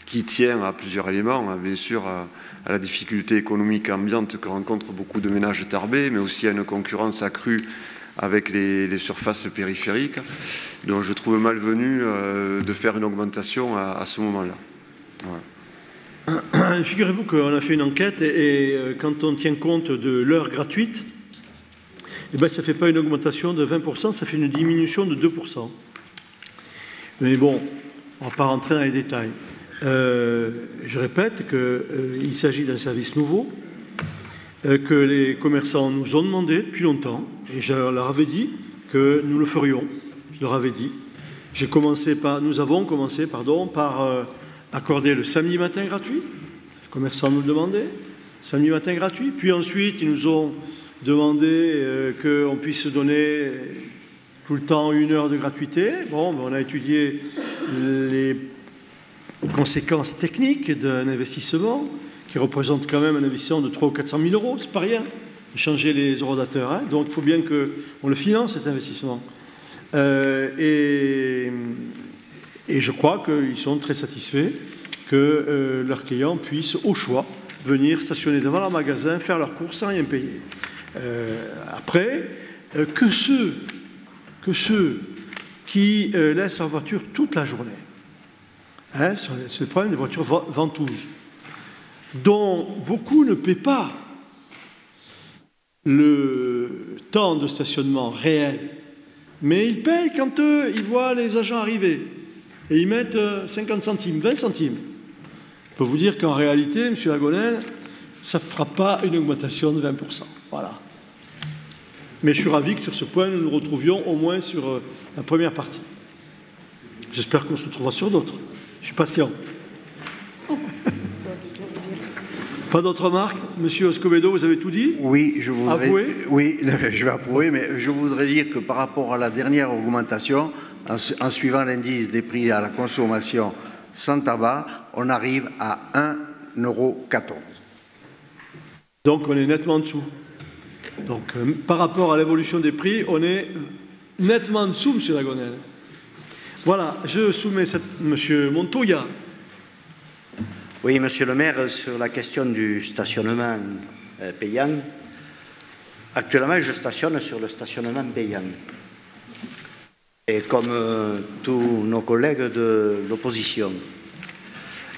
R: qui tient à plusieurs éléments, bien sûr à la difficulté économique ambiante que rencontrent beaucoup de ménages tarbais, mais aussi à une concurrence accrue avec les surfaces périphériques. Donc je trouve malvenu de faire une augmentation à ce moment-là.
A: Voilà. Figurez-vous qu'on a fait une enquête et quand on tient compte de l'heure gratuite, eh bien, ça ne fait pas une augmentation de 20%, ça fait une diminution de 2%. Mais bon, on ne va pas rentrer dans les détails. Je répète qu'il s'agit d'un service nouveau, que les commerçants nous ont demandé depuis longtemps, et je leur avais dit que nous le ferions. Je leur avais dit. Nous avons commencé par accorder le samedi matin gratuit. Les commerçants nous le demandaient, samedi matin gratuit. Puis ensuite, ils nous ont demandé qu'on puisse donner tout le temps 1 heure de gratuité. Bon, on a étudié les conséquences techniques d'un investissement qui représente quand même un investissement de 300 ou 400 000 €, c'est pas rien, de changer les eurodateurs. Hein. Donc il faut bien qu'on le finance, cet investissement. Et je crois qu'ils sont très satisfaits que leurs clients puissent, au choix, venir stationner devant leur magasin, faire leurs courses sans rien payer. Après, que ceux qui laissent leur voiture toute la journée. Hein, c'est le problème des voitures ventouses, dont beaucoup ne paient pas le temps de stationnement réel, mais ils payent quand ils voient les agents arriver et ils mettent 50 centimes, 20 centimes. Je peux vous dire qu'en réalité, M. Lagonel, ça ne fera pas une augmentation de 20%. Voilà. Mais je suis ravi que sur ce point, nous nous retrouvions au moins sur la première partie. J'espère qu'on se retrouvera sur d'autres. Je suis patient. Pas d'autres remarques? Monsieur Escobedo, vous avez tout dit?
Q: Oui, je voudrais...
A: Avouez?
Q: Oui, je vais approuver, mais je voudrais dire que par rapport à la dernière augmentation, en suivant l'indice des prix à la consommation sans tabac, on arrive à 1,14 €.
A: Donc on est nettement en dessous. Donc par rapport à l'évolution des prix, on est nettement en dessous, M. Lagonel. Voilà, je soumets M. Montoya.
S: Oui, Monsieur le maire, sur la question du stationnement payant, actuellement je stationne sur le stationnement payant. Et comme tous nos collègues de l'opposition.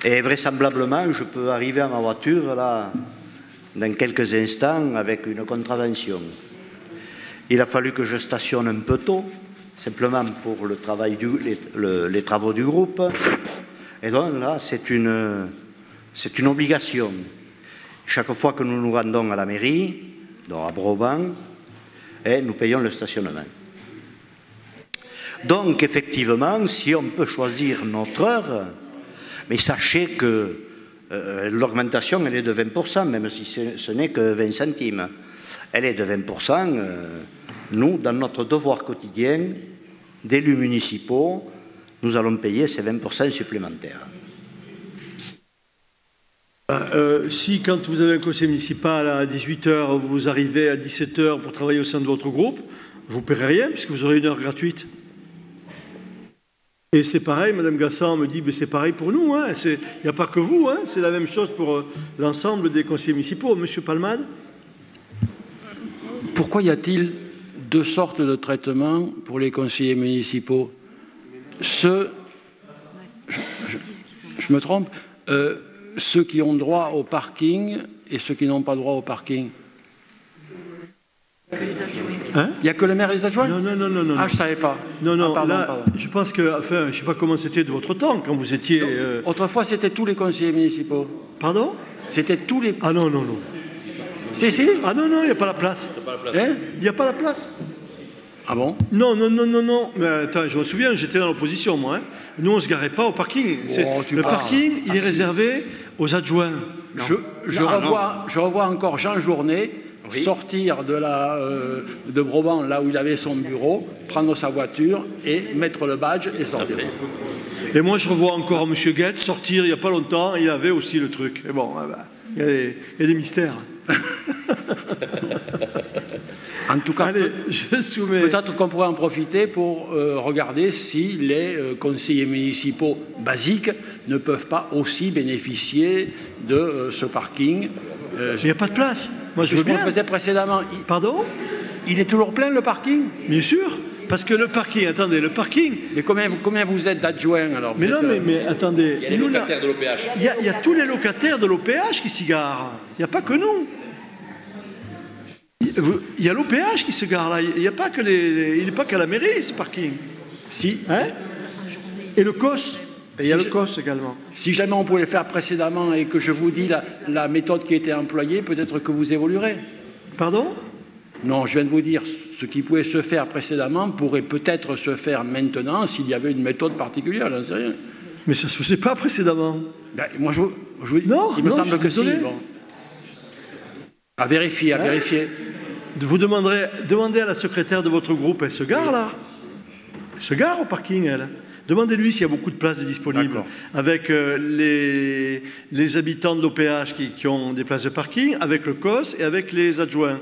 S: Et vraisemblablement, je peux arriver à ma voiture là, dans quelques instants avec une contravention. Il a fallu que je stationne un peu tôt, simplement pour le travail les travaux du groupe. Et donc là, c'est une obligation. Chaque fois que nous nous rendons à la mairie, donc à Broban, nous payons le stationnement. Donc, effectivement, si on peut choisir notre heure, mais sachez que l'augmentation, elle est de 20%, même si ce n'est que 20 centimes. Elle est de 20%. Nous, dans notre devoir quotidien d'élus municipaux, nous allons payer ces 20% supplémentaires.
A: Si, quand vous avez un conseil municipal à 18 h, vous arrivez à 17 h pour travailler au sein de votre groupe, vous ne paierez rien puisque vous aurez une heure gratuite. Et c'est pareil, Mme Gassan me dit, mais c'est pareil pour nous, hein. Il n'y a pas que vous, hein. C'est la même chose pour l'ensemble des conseillers municipaux. Monsieur Palmade?
I: Pourquoi y a-t-il deux sortes de traitement pour les conseillers municipaux? Je me trompe, ceux qui ont droit au parking et ceux qui n'ont pas droit au parking.
A: Hein?
I: Il n'y a que le maire et les adjoints?
A: Non.
I: Ah, je ne savais pas.
A: Non,
I: pardon,
A: là,
I: pardon.
A: je pense que, enfin, je ne sais pas comment c'était de votre temps, quand vous étiez...
I: Autrefois, c'était tous les conseillers municipaux.
A: Pardon?
I: C'était tous les...
A: Ah non.
I: Si.
A: Ah non, il n'y a pas la place. Il n'y a pas la place.
I: Ah bon?
A: Non. Mais attends, je me souviens, j'étais dans l'opposition, moi. Hein. Nous, on ne se garait pas au parking. Le parking, il est réservé aux adjoints.
I: Je revois encore Jean Journet sortir de Broban, là où il avait son bureau, prendre sa voiture et mettre le badge et sortir.
A: Et moi, je revois encore M. Guette sortir il n'y a pas longtemps, il avait aussi le truc. Et bon, il y a des mystères.
I: En tout cas,
A: allez, je soumets...
I: peut-être qu'on pourrait en profiter pour regarder si les conseillers municipaux basiques ne peuvent pas aussi bénéficier de ce parking.
A: Il n'y a pas de place. Moi, je veux bien.
I: Ce qu'on faisait précédemment.
A: Pardon?
I: Il est toujours plein, le parking?
A: Bien sûr. Parce que le parking, attendez, le parking...
I: Mais combien vous êtes d'adjoints alors?
A: Mais non, mais attendez...
E: Il y a les locataires de l'OPH.
A: Il y a tous les locataires de l'OPH qui s'y garent. Il n'y a pas que nous. Il y a l'OPH qui se gare là. Il n'y a pas que il n'est pas qu'à la mairie, ce parking.
I: Si.
A: Hein? Et le COS. Et il y a le COS également.
I: Si jamais on pouvait le faire précédemment et que je vous dis la méthode qui était employée, peut-être que vous évoluerez.
A: Pardon?
I: Non, je viens de vous dire, ce qui pouvait se faire précédemment pourrait peut-être se faire maintenant s'il y avait une méthode particulière, j'en sais rien.
A: Mais ça ne se faisait pas précédemment.
I: Ben, moi, je vous dis,
A: non,
I: il me semble que
A: désolé.
I: si. Bon. À vérifier, à vérifier.
A: Vous demandez à la secrétaire de votre groupe, elle se gare là. Elle se gare au parking, elle. Demandez-lui s'il y a beaucoup de places disponibles avec les habitants de l'OPH qui ont des places de parking, avec le COS et avec les adjoints.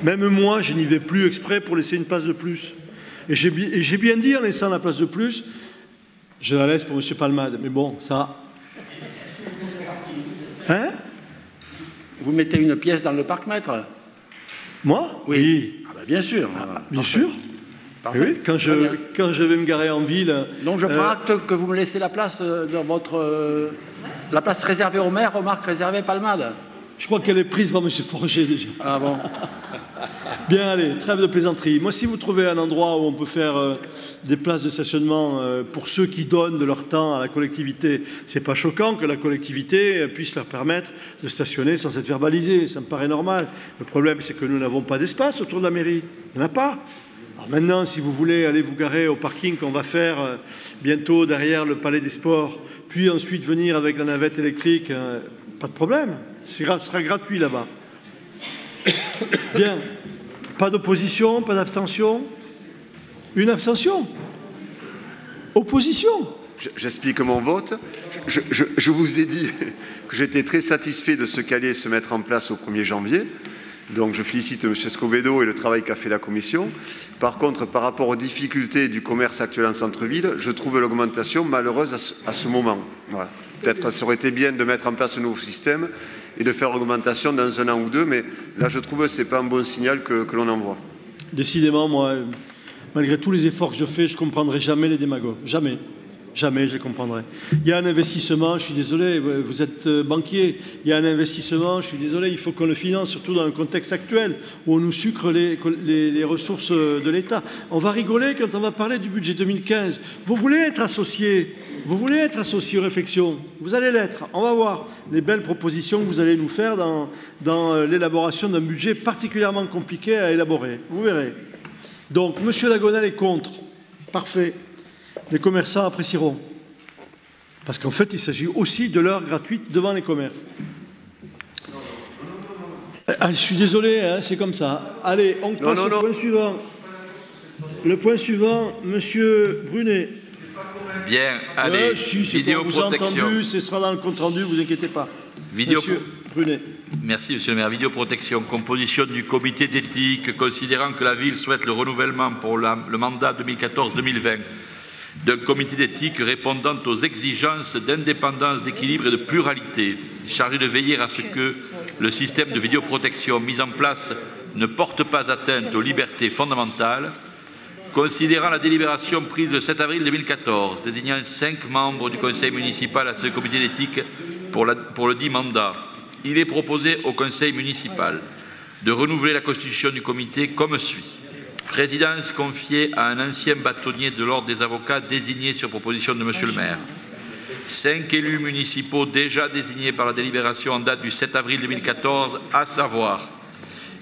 A: Même moi, je n'y vais plus exprès pour laisser une place de plus. Et j'ai bien dit en laissant la place de plus, je la laisse pour M. Palmade. Mais bon, ça... Hein?
I: Vous mettez une pièce dans le parc-mètre?
A: Moi?
I: Oui. Bien sûr.
A: Bien sûr. Oui, quand je vais me garer en ville...
I: Donc je prends acte que vous me laissez la place dans votre... la place réservée au maire, remarque réservée Palmade.
A: Je crois qu'elle est prise par M. Forger déjà.
I: Ah bon.
A: Bien, allez, trêve de plaisanterie. Moi, si vous trouvez un endroit où on peut faire des places de stationnement pour ceux qui donnent de leur temps à la collectivité, c'est pas choquant que la collectivité puisse leur permettre de stationner sans être verbalisé. Ça me paraît normal. Le problème, c'est que nous n'avons pas d'espace autour de la mairie. Il n'y en a pas. Alors maintenant, si vous voulez aller vous garer au parking qu'on va faire bientôt derrière le Palais des Sports, puis ensuite venir avec la navette électrique, pas de problème. Ce sera gratuit là-bas. Bien. Pas d'opposition, pas d'abstention. Une abstention. Opposition.
R: J'explique mon vote. Je vous ai dit que j'étais très satisfait de ce qui allait se mettre en place au 1er janvier. Donc je félicite M. Scobedo et le travail qu'a fait la Commission. Par contre, par rapport aux difficultés du commerce actuel en centre-ville, je trouve l'augmentation malheureuse à ce moment. Voilà. Peut-être que ça aurait été bien de mettre en place un nouveau système et de faire l'augmentation dans 1 an ou 2, mais là je trouve que ce n'est pas un bon signal que l'on envoie.
A: Décidément, moi, malgré tous les efforts que je fais, je ne comprendrai jamais les démagogues. Jamais. Jamais je les comprendrai. Il y a un investissement, je suis désolé, vous êtes banquier, il y a un investissement, je suis désolé, il faut qu'on le finance, surtout dans le contexte actuel où on nous sucre les ressources de l'État. On va rigoler quand on va parler du budget 2015. Vous voulez être associé, aux réflexions, vous allez l'être. On va voir les belles propositions que vous allez nous faire dans l'élaboration d'un budget particulièrement compliqué à élaborer. Vous verrez. Donc, M. Lagonel est contre. Parfait. Les commerçants apprécieront. Parce qu'en fait, il s'agit aussi de l'heure gratuite devant les commerces. Je suis désolé, hein, c'est comme ça. Allez, on passe au point suivant. Le point suivant, Monsieur Brunet.
E: Bien, allez, vidéoprotection.
A: Entendu, ce sera dans le compte-rendu, vous inquiétez pas. Monsieur Brunet.
E: Merci, Monsieur le maire. Vidéoprotection, composition du comité d'éthique, considérant que la ville souhaite le renouvellement pour le mandat 2014-2020 d'un comité d'éthique répondant aux exigences d'indépendance, d'équilibre et de pluralité, chargé de veiller à ce que le système de vidéoprotection mis en place ne porte pas atteinte aux libertés fondamentales, considérant la délibération prise le 7 avril 2014, désignant 5 membres du conseil municipal à ce comité d'éthique pour le dit mandat. Il est proposé au conseil municipal de renouveler la constitution du comité comme suit. Présidence confiée à un ancien bâtonnier de l'ordre des avocats désigné sur proposition de Monsieur le maire. 5 élus municipaux déjà désignés par la délibération en date du 7 avril 2014, à savoir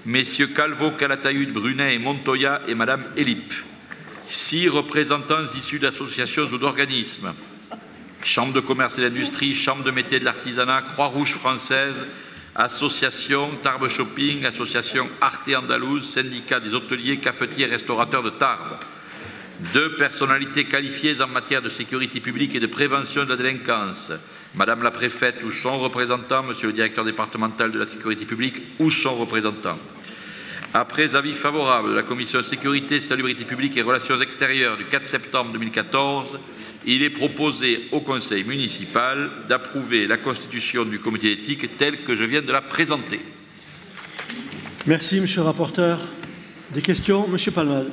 E: Messieurs Calvo, Calatayud, Brunet et Montoya et Madame Elip. 6 représentants issus d'associations ou d'organismes. Chambre de commerce et d'industrie, Chambre de métiers de l'artisanat, Croix-Rouge française, Association Tarbes Shopping, Association Arte Andalouse, Syndicat des hôteliers, cafetiers et restaurateurs de Tarbes. 2 personnalités qualifiées en matière de sécurité publique et de prévention de la délinquance. Madame la préfète ou son représentant, Monsieur le directeur départemental de la sécurité publique ou son représentant. Après avis favorable de la commission sécurité, salubrité publique et relations extérieures du 4 septembre 2014, il est proposé au conseil municipal d'approuver la constitution du comité d'éthique telle que je viens de la présenter.
A: Merci, monsieur le rapporteur. Des questions? Monsieur Palmade.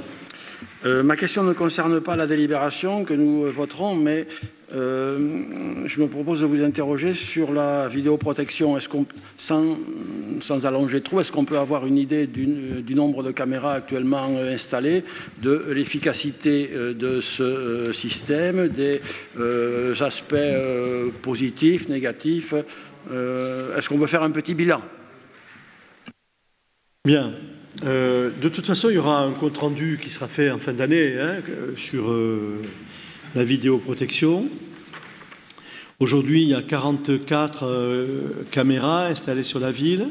I: Ma question ne concerne pas la délibération que nous voterons, mais je me propose de vous interroger sur la vidéoprotection. Est-ce qu'on, sans allonger trop, est-ce qu'on peut avoir une idée du nombre de caméras actuellement installées, de l'efficacité de ce système, des aspects positifs, négatifs? Est-ce qu'on peut faire un petit bilan?
A: Bien. De toute façon, il y aura un compte-rendu qui sera fait en fin d'année sur la vidéoprotection. Aujourd'hui, il y a 44 caméras installées sur la ville,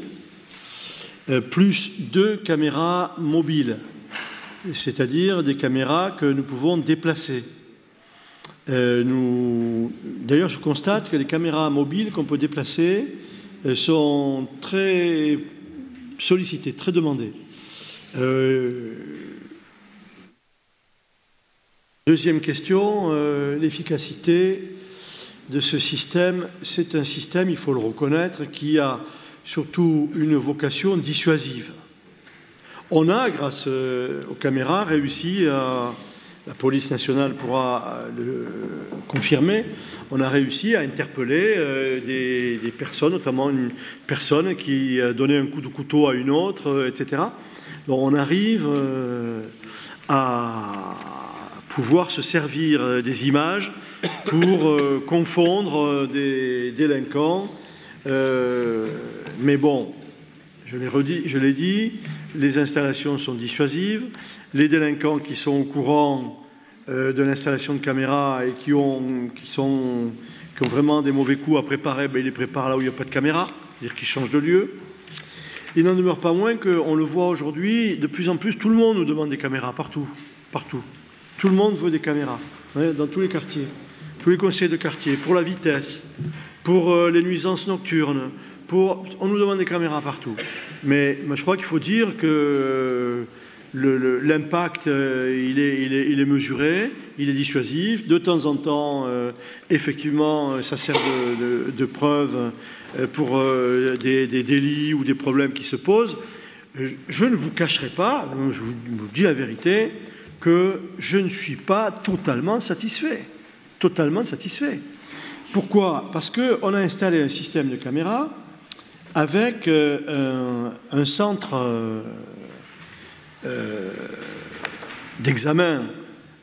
A: plus 2 caméras mobiles, c'est-à-dire des caméras que nous pouvons déplacer. D'ailleurs, je constate que les caméras mobiles qu'on peut déplacer sont très sollicitées, très demandées. Deuxième question, l'efficacité de ce système. C'est un système, il faut le reconnaître, qui a surtout une vocation dissuasive. On a, grâce aux caméras, réussi à... La police nationale pourra le confirmer. On a réussi à interpeller des personnes, notamment une personne qui donnait un coup de couteau à une autre, etc. Donc on arrive à pouvoir se servir des images pour confondre des délinquants. Mais bon, je l'ai dit, les installations sont dissuasives. Les délinquants qui sont au courant de l'installation de caméras et qui ont vraiment des mauvais coups à préparer, ben, ils les préparent là où il n'y a pas de caméra, c'est-à-dire qu'ils changent de lieu. Il n'en demeure pas moins qu'on le voit aujourd'hui, de plus en plus, tout le monde nous demande des caméras, partout. Tout le monde veut des caméras, dans tous les quartiers, tous les conseils de quartier, pour la vitesse, pour les nuisances nocturnes, on nous demande des caméras partout. Mais je crois qu'il faut dire que l'impact, il est mesuré, il est dissuasif. De temps en temps, effectivement, ça sert de preuve pour des délits ou des problèmes qui se posent. Je ne vous cacherai pas, je vous dis la vérité, que je ne suis pas totalement satisfait. Totalement satisfait. Pourquoi? Parce qu'on a installé un système de caméras avec un centre d'examen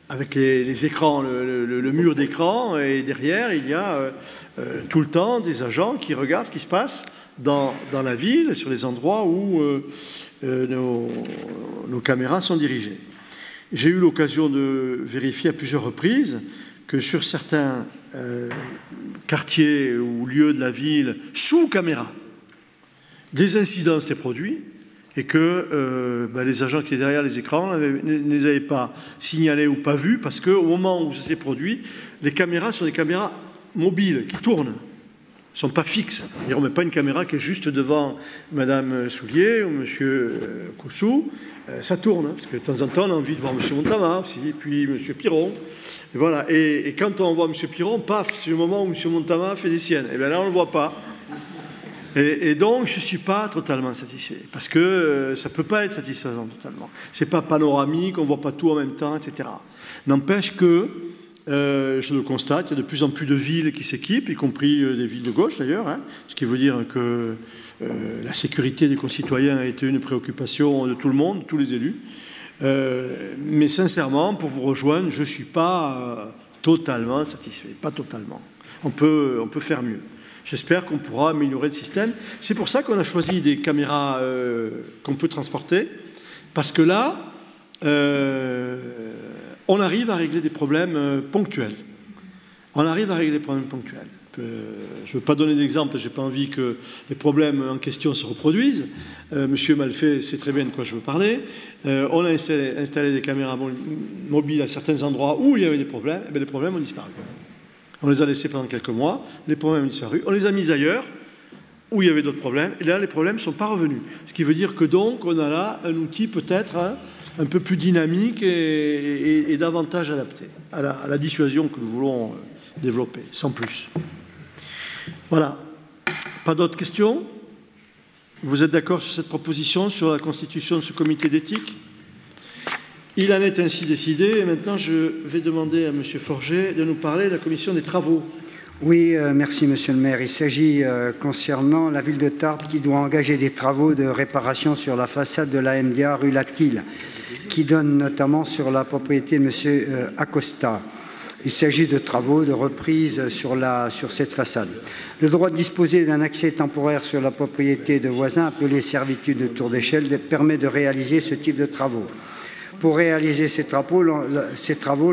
A: avec les écrans, le mur d'écran, et derrière il y a tout le temps des agents qui regardent ce qui se passe dans la ville, sur les endroits où nos caméras sont dirigées. J'ai eu l'occasion de vérifier à plusieurs reprises que sur certains quartiers ou lieux de la ville sous caméra, des incidents s'étaient produits et que les agents qui étaient derrière les écrans ne les avaient pas signalés ou pas vus parce qu'au moment où ça s'est produit, les caméras sont des caméras mobiles qui tournent, ne sont pas fixes. On ne met pas une caméra qui est juste devant Madame Soulier ou Monsieur Coussou, ça tourne, parce que de temps en temps on a envie de voir Monsieur Montama aussi, et puis Monsieur Piron. Et voilà. Et quand on voit Monsieur Piron, paf, c'est le moment où Monsieur Montama fait des siennes. Et bien là on ne le voit pas. Et donc, je ne suis pas totalement satisfait, parce que ça ne peut pas être satisfaisant totalement. Ce n'est pas panoramique, on ne voit pas tout en même temps, etc. N'empêche que, je le constate, il y a de plus en plus de villes qui s'équipent, y compris des villes de gauche d'ailleurs, ce qui veut dire que la sécurité des concitoyens a été une préoccupation de tout le monde, de tous les élus. Mais sincèrement, pour vous rejoindre, je ne suis pas totalement satisfait, pas totalement. On peut faire mieux. J'espère qu'on pourra améliorer le système. C'est pour ça qu'on a choisi des caméras qu'on peut transporter, parce que là, on arrive à régler des problèmes ponctuels. On arrive à régler des problèmes ponctuels. Je ne veux pas donner d'exemple, je n'ai pas envie que les problèmes en question se reproduisent. Monsieur Malfait sait très bien de quoi je veux parler. On a installé des caméras mobiles à certains endroits où il y avait des problèmes, et bien les problèmes ont disparu. On les a laissés pendant quelques mois, les problèmes ont disparu. On les a mis ailleurs, où il y avait d'autres problèmes, et là, les problèmes ne sont pas revenus. Ce qui veut dire que donc, on a là un outil peut-être un peu plus dynamique et davantage adapté à la dissuasion que nous voulons développer, sans plus. Voilà. Pas d'autres questions? Vous êtes d'accord sur cette proposition, sur la constitution de ce comité d'éthique? Il en est ainsi décidé. Et maintenant, je vais demander à M. Forget de nous parler de la commission des travaux.
T: Oui, merci Monsieur le maire. Il s'agit concernant la ville de Tarbes qui doit engager des travaux de réparation sur la façade de la MDA rue Latil, qui donne notamment sur la propriété de M. Acosta. Il s'agit de travaux de reprise sur cette façade. Le droit de disposer d'un accès temporaire sur la propriété de voisins, appelé servitude de tour d'échelle, permet de réaliser ce type de travaux. Pour réaliser ces travaux,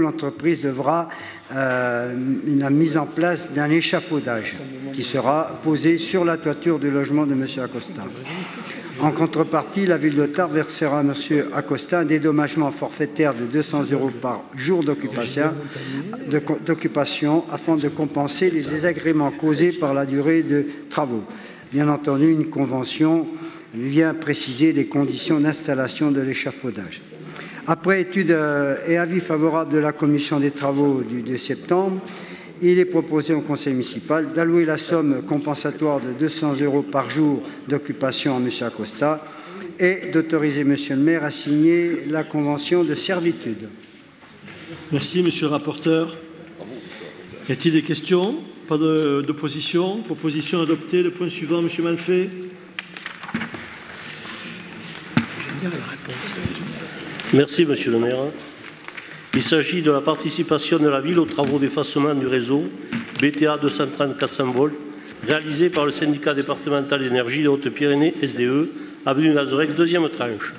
T: l'entreprise devra la mise en place d'un échafaudage qui sera posé sur la toiture du logement de M. Acosta. En contrepartie, la ville de Tarbes versera à M. Acosta un dédommagement forfaitaire de 200 € par jour d'occupation afin de compenser les désagréments causés par la durée de travaux. Bien entendu, une convention vient préciser les conditions d'installation de l'échafaudage. Après étude et avis favorable de la commission des travaux du 2 septembre, il est proposé au conseil municipal d'allouer la somme compensatoire de 200 € par jour d'occupation à M. Acosta et d'autoriser Monsieur le maire à signer la convention de servitude.
A: Merci, Monsieur le rapporteur. Y a-t-il des questions? Pas d'opposition. Proposition adoptée. Le point suivant, Monsieur Malfait.
U: Merci, Monsieur le maire. Il s'agit de la participation de la ville aux travaux d'effacement du réseau BTA 230-400 volts réalisé par le syndicat départemental d'énergie des Hautes-Pyrénées, SDE, avenue d'Azerex, deuxième tranche.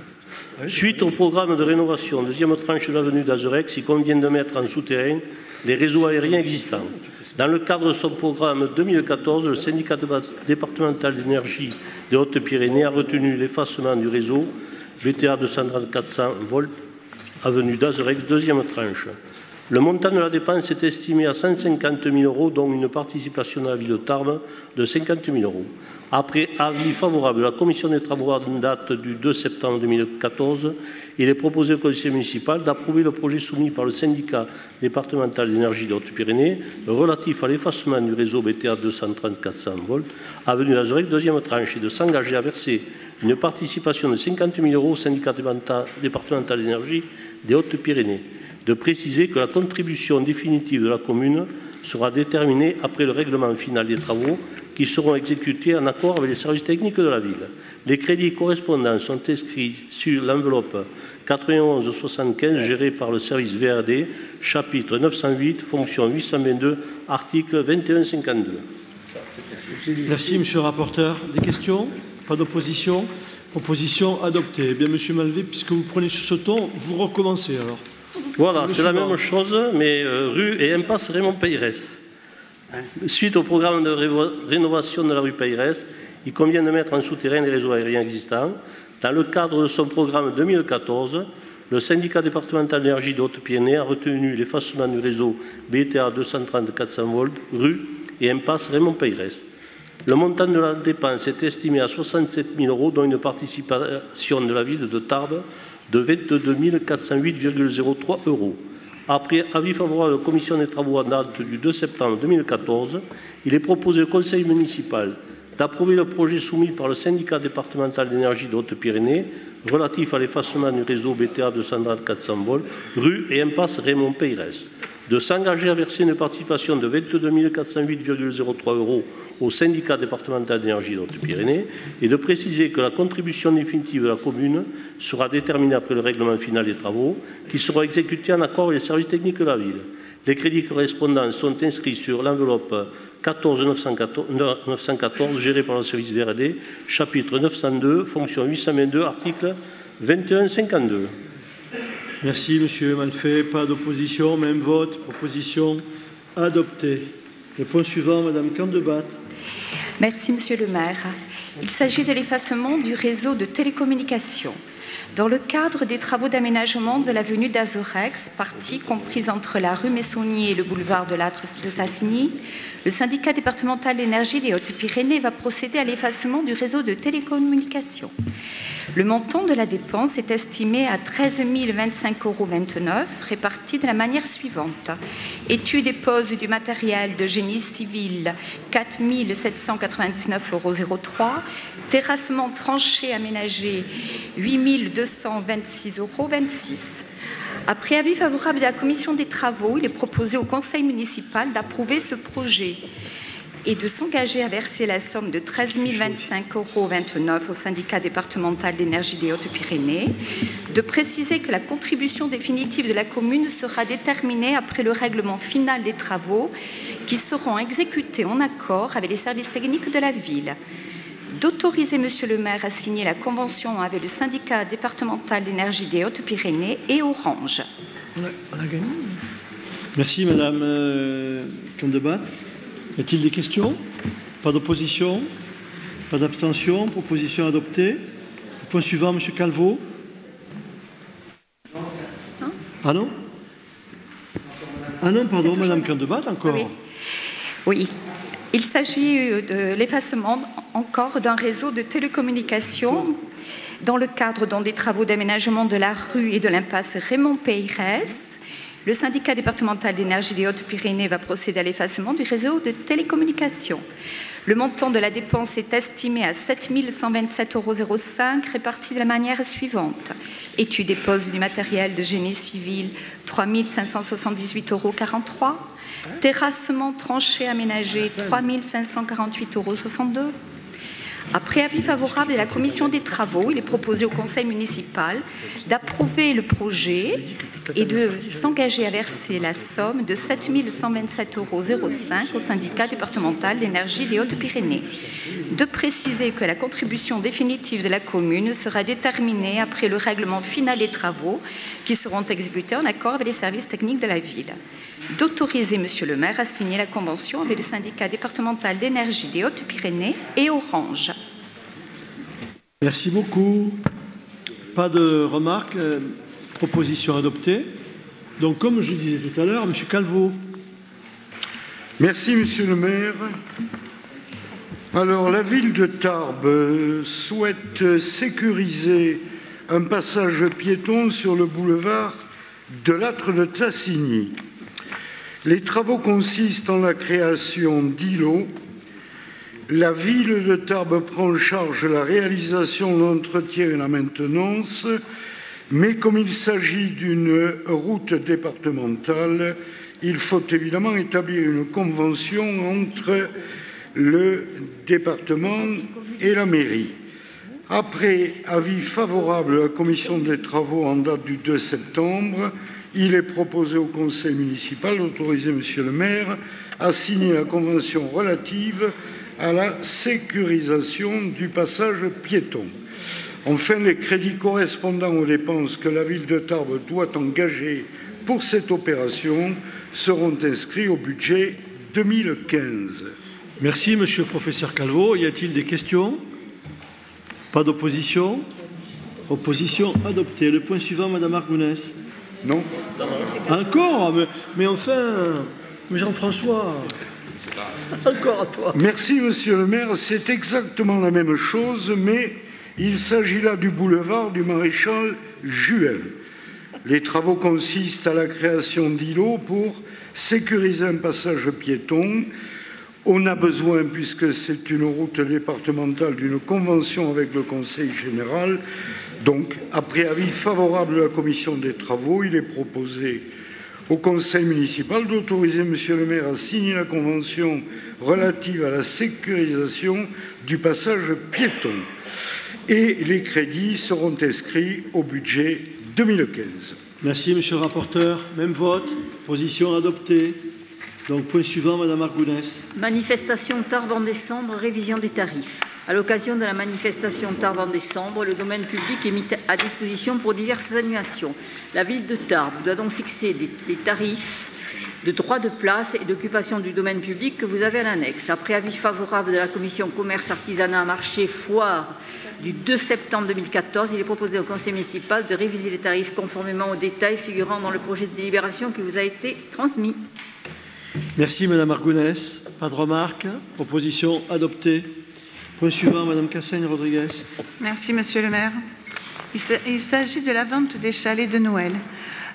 U: Suite au programme de rénovation, deuxième tranche de l'avenue d'Azerex, il convient de mettre en souterrain les réseaux aériens existants. Dans le cadre de son programme 2014, le syndicat départemental d'énergie des Hautes-Pyrénées a retenu l'effacement du réseau BTA 230-400 volts, avenue d'Azerex, deuxième tranche. Le montant de la dépense est estimé à 150 000 €, dont une participation de la ville de Tarbes de 50 000 €. Après avis favorable de la commission des travaux en date du 2 septembre 2014, il est proposé au conseil municipal d'approuver le projet soumis par le syndicat départemental d'énergie des Hautes-Pyrénées relatif à l'effacement du réseau BTA 230-400 volts, avenue d'Azerex, deuxième tranche, et de s'engager à verser une participation de 50 000 € au syndicat départemental d'énergie des Hautes-Pyrénées. De préciser que la contribution définitive de la commune sera déterminée après le règlement final des travaux qui seront exécutés en accord avec les services techniques de la ville. Les crédits correspondants sont inscrits sur l'enveloppe 9175 gérée par le service VRD, chapitre 908, fonction 822, article 2152.
A: Merci, Monsieur le rapporteur. Des questions? Pas d'opposition? Proposition adoptée. Eh bien, Monsieur Malfait, puisque vous prenez sur ce ton, vous recommencez alors.
U: Voilà, c'est la même chose, mais rue et impasse Raymond Peyrès. Suite au programme de rénovation de la rue Peyrès, il convient de mettre en souterrain les réseaux aériens existants. Dans le cadre de son programme 2014, le syndicat départemental d'énergie des Hautes-Pyrénées a retenu l'effacement du réseau BTA 230-400 volts, rue et impasse Raymond Peyrès. Le montant de la dépense est estimé à 67 000 €, dont une participation de la ville de Tarbes de 22 408,03 €. Après avis favorable de la commission des travaux en date du 2 septembre 2014, il est proposé au conseil municipal d'approuver le projet soumis par le syndicat départemental d'énergie des Hautes-Pyrénées relatif à l'effacement du réseau BTA 230-400 volts, rue et impasse Raymond Peyrès, de s'engager à verser une participation de 22 408,03 € au syndicat départemental d'énergie des Hautes-Pyrénées et de préciser que la contribution définitive de la commune sera déterminée après le règlement final des travaux qui seront exécutés en accord avec les services techniques de la ville. Les crédits correspondants sont inscrits sur l'enveloppe 14 914 gérée par le service VRD, chapitre 902, fonction 822, article 2152.
A: Merci, Monsieur Malfait. Pas d'opposition, même vote. Proposition adoptée. Le point suivant, Madame Candebat.
V: Merci, Monsieur le maire. Il s'agit de l'effacement du réseau de télécommunications. Dans le cadre des travaux d'aménagement de l'avenue d'Azerex, partie comprise entre la rue Messonnier et le boulevard de l'Âtre de Tassigny, le syndicat départemental d'énergie des Hautes-Pyrénées va procéder à l'effacement du réseau de télécommunications. Le montant de la dépense est estimé à 13 025,29 € répartis de la manière suivante. Études et poses du matériel de génie civil, 4 799,03 €. Terrassement tranché aménagé, 8 226,26 €. Après avis favorable de la commission des travaux, il est proposé au conseil municipal d'approuver ce projet et de s'engager à verser la somme de 13 025,29 € au syndicat départemental d'énergie des Hautes-Pyrénées, de préciser que la contribution définitive de la commune sera déterminée après le règlement final des travaux qui seront exécutés en accord avec les services techniques de la ville, d'autoriser Monsieur le maire à signer la convention avec le syndicat départemental d'énergie des Hautes-Pyrénées et Orange.
A: On a gagné. Merci Madame Candebat. Y a-t-il des questions? Pas d'opposition? Pas d'abstention? Proposition adoptée. Point suivant, Monsieur Calvo. Ah non? Ah non, pardon, Madame Candebat, encore.
V: Oui. Il s'agit de l'effacement encore d'un réseau de télécommunications dans le cadre des travaux d'aménagement de la rue et de l'impasse Raymond Peyrès. Le syndicat départemental d'énergie des Hautes-Pyrénées va procéder à l'effacement du réseau de télécommunications. Le montant de la dépense est estimé à 7 127,05 € réparti de la manière suivante. Études et poses du matériel de génie civil, 3 578,43 €. Terrassement tranché aménagé, 3 548,62 €. Après avis favorable de la commission des travaux, il est proposé au conseil municipal d'approuver le projet et de s'engager à verser la somme de 7 127,05 € au syndicat départemental d'énergie des Hautes-Pyrénées. De préciser que la contribution définitive de la commune sera déterminée après le règlement final des travaux qui seront exécutés en accord avec les services techniques de la ville. D'autoriser Monsieur le maire à signer la convention avec le syndicat départemental d'énergie des Hautes-Pyrénées et Orange.
A: Merci beaucoup. Pas de remarques. Proposition adoptée. Donc, comme je disais tout à l'heure, Monsieur Calvo.
H: Merci, Monsieur le maire. Alors, la ville de Tarbes souhaite sécuriser un passage piéton sur le boulevard de l'Âtre de Tassigny. Les travaux consistent en la création d'îlots. La ville de Tarbes prend en charge la réalisation, l'entretien et la maintenance, mais comme il s'agit d'une route départementale, il faut évidemment établir une convention entre le département et la mairie. Après avis favorable de la commission des travaux en date du 2 septembre, il est proposé au conseil municipal d'autoriser Monsieur le maire à signer la convention relative à la sécurisation du passage piéton. Enfin, les crédits correspondant aux dépenses que la ville de Tarbes doit engager pour cette opération seront inscrits au budget 2015.
A: Merci, Monsieur le professeur Calvo. Y a-t-il des questions? Pas d'opposition? Opposition adoptée. Le point suivant, Madame Argounès.
H: Non.
A: Encore? Mais enfin, Jean-François, encore à toi.
H: Merci, Monsieur le maire. C'est exactement la même chose, mais il s'agit là du boulevard du Maréchal Juin. Les travaux consistent à la création d'îlots pour sécuriser un passage piéton. On a besoin, puisque c'est une route départementale, d'une convention avec le Conseil général. Donc, après avis favorable de la commission des travaux, il est proposé au conseil municipal d'autoriser Monsieur le maire à signer la convention relative à la sécurisation du passage piéton. Et les crédits seront inscrits au budget 2015.
A: Merci, Monsieur le rapporteur. Même vote. Position adoptée. Donc, point suivant, Madame Argounès.
B: Manifestation Tarbes en décembre, révision des tarifs. À l'occasion de la manifestation Tarbes en décembre, le domaine public est mis à disposition pour diverses animations. La ville de Tarbes doit donc fixer les tarifs de droit de place et d'occupation du domaine public que vous avez à l'annexe. Après avis favorable de la commission commerce, artisanat, marché, foire du 2 septembre 2014, il est proposé au conseil municipal de réviser les tarifs conformément aux détails figurant dans le projet de délibération qui vous a été transmis.
A: Merci, Madame Argounès. Pas de remarques. Proposition adoptée. Point suivant, Madame Cassagne-Rodriguez.
J: Merci, Monsieur le maire. Il s'agit de la vente des chalets de Noël.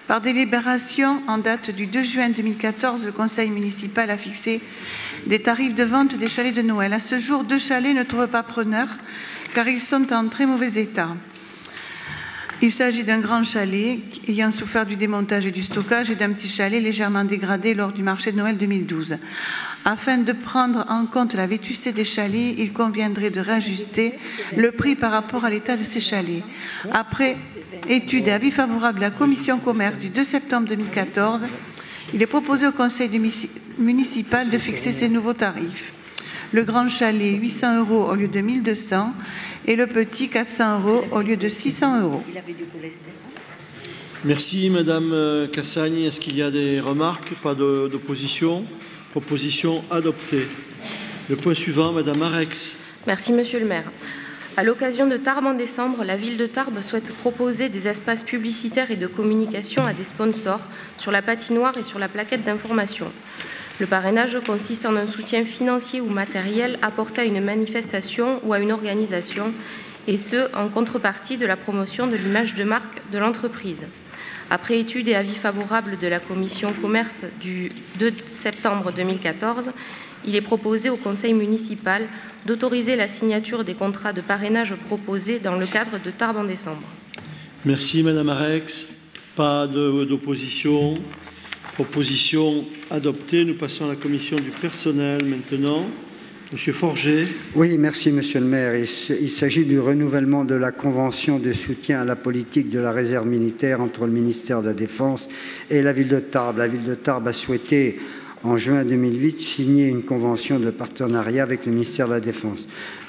J: Par délibération en date du 2 juin 2014, le conseil municipal a fixé des tarifs de vente des chalets de Noël. À ce jour, 2 chalets ne trouvent pas preneur car ils sont en très mauvais état. Il s'agit d'un grand chalet ayant souffert du démontage et du stockage et d'un petit chalet légèrement dégradé lors du marché de Noël 2012. Afin de prendre en compte la vétusté des chalets, il conviendrait de réajuster le prix par rapport à l'état de ces chalets. Après étude et avis favorable de la commission commerce du 2 septembre 2014, il est proposé au conseil municipal de fixer ces nouveaux tarifs. Le grand chalet, 800 € au lieu de 1200 et le petit, 400 € au lieu de 600 €.
A: Merci, Madame Cassagne. Est-ce qu'il y a des remarques? Pas d'opposition. Proposition adoptée. Le point suivant, Madame Arex.
K: Merci, Monsieur le maire. À l'occasion de Tarbes en décembre, la ville de Tarbes souhaite proposer des espaces publicitaires et de communication à des sponsors sur la patinoire et sur la plaquette d'information. Le parrainage consiste en un soutien financier ou matériel apporté à une manifestation ou à une organisation, et ce, en contrepartie de la promotion de l'image de marque de l'entreprise. Après étude et avis favorable de la Commission commerce du 2 septembre 2014, il est proposé au Conseil municipal d'autoriser la signature des contrats de parrainage proposés dans le cadre de Tarbes en décembre.
A: Merci Madame Arex. Pas d'opposition. Proposition adoptée. Nous passons à la commission du personnel maintenant. Monsieur Forget.
T: Oui, merci Monsieur le maire. Il s'agit du renouvellement de la convention de soutien à la politique de la réserve militaire entre le ministère de la Défense et la ville de Tarbes. La ville de Tarbes a souhaité, en juin 2008, signer une convention de partenariat avec le ministère de la Défense.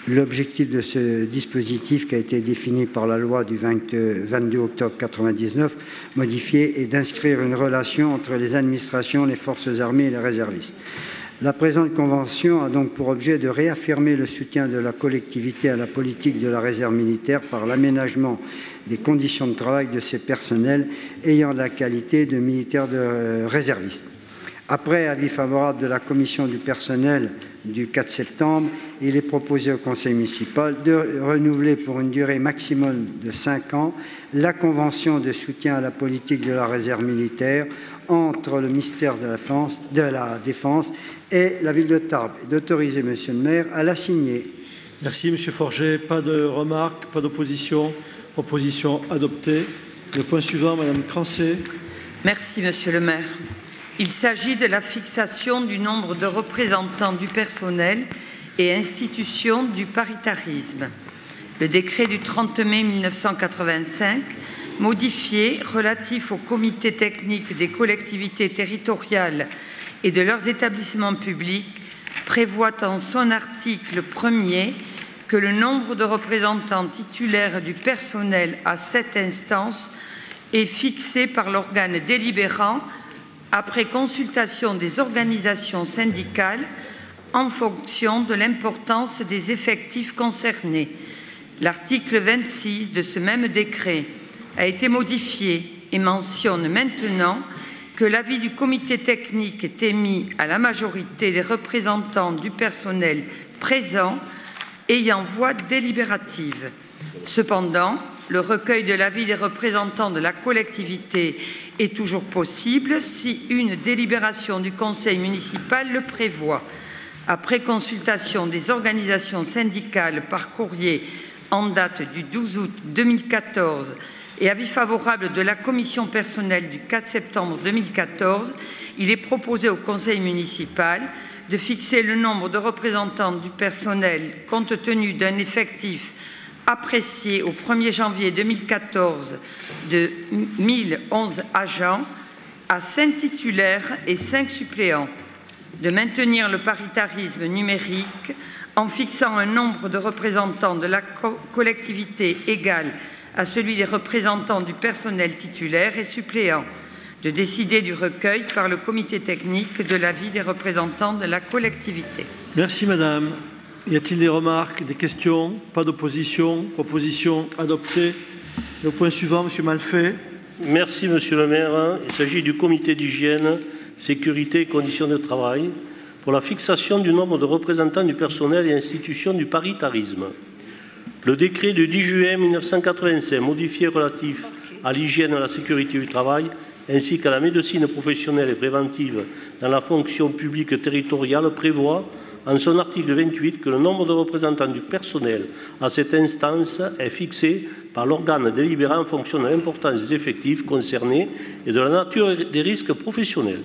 T: L'objectif de ce dispositif, qui a été défini par la loi du 22 octobre 1999, modifié, est d'inscrire une relation entre les administrations, les forces armées et les réservistes. La présente convention a donc pour objet de réaffirmer le soutien de la collectivité à la politique de la réserve militaire par l'aménagement des conditions de travail de ces personnels ayant la qualité de militaires de réservistes. Après avis favorable de la commission du personnel du 4 septembre, il est proposé au conseil municipal de renouveler pour une durée maximum de 5 ans la convention de soutien à la politique de la réserve militaire entre le ministère de la Défense et la ville de Tarbes, et d'autoriser Monsieur le maire à la signer.
A: Merci Monsieur Forget. Pas de remarques, pas d'opposition. Proposition adoptée. Le point suivant, Madame Crancé.
C: Merci Monsieur le maire. Il s'agit de la fixation du nombre de représentants du personnel et institutions du paritarisme. Le décret du 30 mai 1985, modifié, relatif au comité technique des collectivités territoriales et de leurs établissements publics, prévoit en son article 1er que le nombre de représentants titulaires du personnel à cette instance est fixé par l'organe délibérant après consultation des organisations syndicales en fonction de l'importance des effectifs concernés. L'article 26 de ce même décret a été modifié et mentionne maintenant que l'avis du comité technique est émis à la majorité des représentants du personnel présent ayant voix délibérative. Cependant, le recueil de l'avis des représentants de la collectivité est toujours possible si une délibération du conseil municipal le prévoit. Après consultation des organisations syndicales par courrier en date du 12 août 2014 et avis favorable de la commission personnelle du 4 septembre 2014, il est proposé au conseil municipal de fixer le nombre de représentants du personnel compte tenu d'un effectif apprécié au 1er janvier 2014 de 1011 agents à 5 titulaires et 5 suppléants, de maintenir le paritarisme numérique en fixant un nombre de représentants de la collectivité égal à celui des représentants du personnel titulaire et suppléant, de décider du recueil par le comité technique de l'avis des représentants de la collectivité.
A: Merci Madame. Y a-t-il des remarques, des questions? Pas d'opposition. Proposition adoptée. Le point suivant, Monsieur Malfait.
U: Merci Monsieur le maire. Il s'agit du comité d'hygiène, sécurité et conditions de travail pour la fixation du nombre de représentants du personnel et institutions du paritarisme. Le décret du 10 juin 1985 modifié relatif à l'hygiène et à la sécurité du travail ainsi qu'à la médecine professionnelle et préventive dans la fonction publique territoriale prévoit en son article 28 que le nombre de représentants du personnel à cette instance est fixé par l'organe délibérant en fonction de l'importance des effectifs concernés et de la nature des risques professionnels.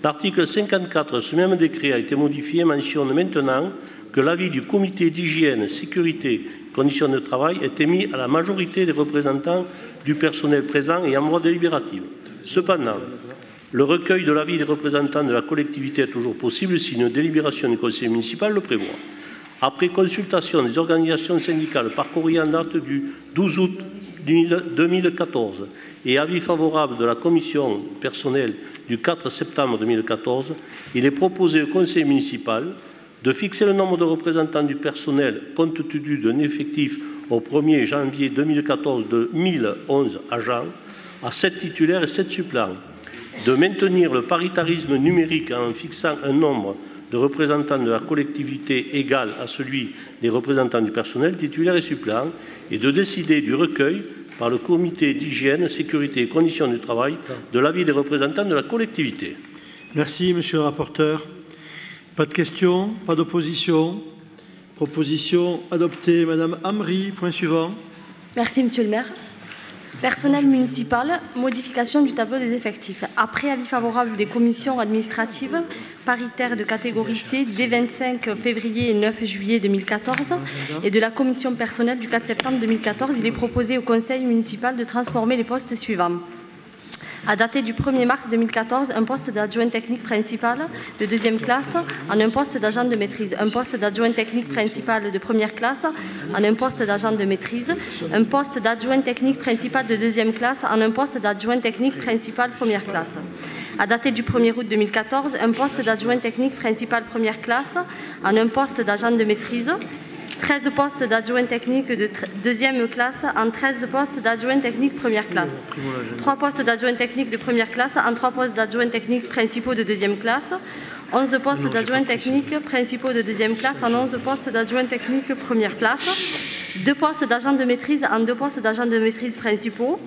U: L'article 54 de ce même décret a été modifié et mentionne maintenant que l'avis du comité d'hygiène, sécurité et conditions de travail est émis à la majorité des représentants du personnel présent et en voix délibérative. Cependant, le recueil de l'avis des représentants de la collectivité est toujours possible si une délibération du conseil municipal le prévoit. Après consultation des organisations syndicales par courrier en date du 12 août 2014 et avis favorable de la commission personnelle du 4 septembre 2014, il est proposé au conseil municipal de fixer le nombre de représentants du personnel compte tenu d'un effectif au 1er janvier 2014 de 1011 agents à 7 titulaires et 7 suppléants, de maintenir le paritarisme numérique en fixant un nombre de représentants de la collectivité égal à celui des représentants du personnel titulaires et suppléants et de décider du recueil par le comité d'hygiène, sécurité et conditions du travail de l'avis des représentants de la collectivité.
A: Merci, monsieur le rapporteur. Pas de questions, pas d'opposition. Proposition adoptée. Madame Amri, point suivant.
K: Merci, monsieur le maire. Personnel municipal, modification du tableau des effectifs. Après avis favorable des commissions administratives paritaires de catégorie C dès 25 février et 9 juillet 2014 et de la commission personnelle du 4 septembre 2014, il est proposé au conseil municipal de transformer les postes suivants. À dater du 1er mars 2014, un poste d'adjoint technique principal de deuxième classe en un poste d'agent de maîtrise, un poste d'adjoint technique principal de première classe en un poste d'agent de maîtrise, un poste d'adjoint technique principal de deuxième classe en un poste d'adjoint technique principal première classe. À dater du 1er août 2014, un poste d'adjoint technique principal première classe en un poste d'agent de maîtrise, 13 postes d'adjoint technique de deuxième classe en 13 postes d'adjoint technique première classe. 3 postes d'adjoint technique de première classe en 3 postes d'adjoint technique principaux de deuxième classe. 11 postes d'adjoint technique principaux de deuxième classe en 11 postes d'adjoint technique première classe. 2 postes d'agent de maîtrise en 2 postes d'agent de maîtrise principaux.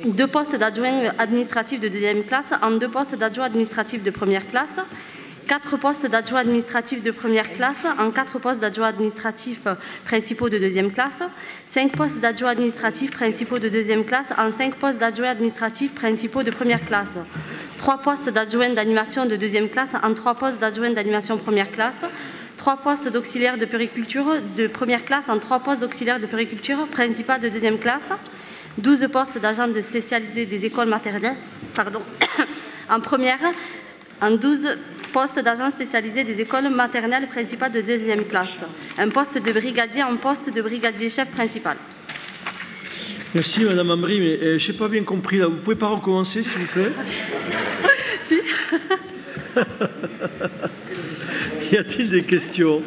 K: 2 postes d'adjoint administratif de deuxième classe en 2 postes d'adjoint administratif de première classe. 4 postes d'adjoint administratif de première classe en 4 postes d'adjoint administratif principaux de deuxième classe, 5 postes d'adjoint administratif principaux de deuxième classe en 5 postes d'adjoint administratif principaux de première classe, 3 postes d'adjoint d'animation de deuxième classe en 3 postes d'adjoint d'animation première classe, 3 postes d'auxiliaire de puériculture de première classe en 3 postes d'auxiliaire de puériculture principale de deuxième classe, 12 postes d'agents de spécialisés des écoles maternelles, en première, en 12 postes d'agents spécialisés des écoles maternelles principales de deuxième classe, un poste de brigadier en poste de brigadier chef principal.
A: Merci Madame Amri, mais je n'ai pas bien compris là. Vous ne pouvez pas recommencer s'il vous plaît?
K: Si.
A: Y a-t-il des questions?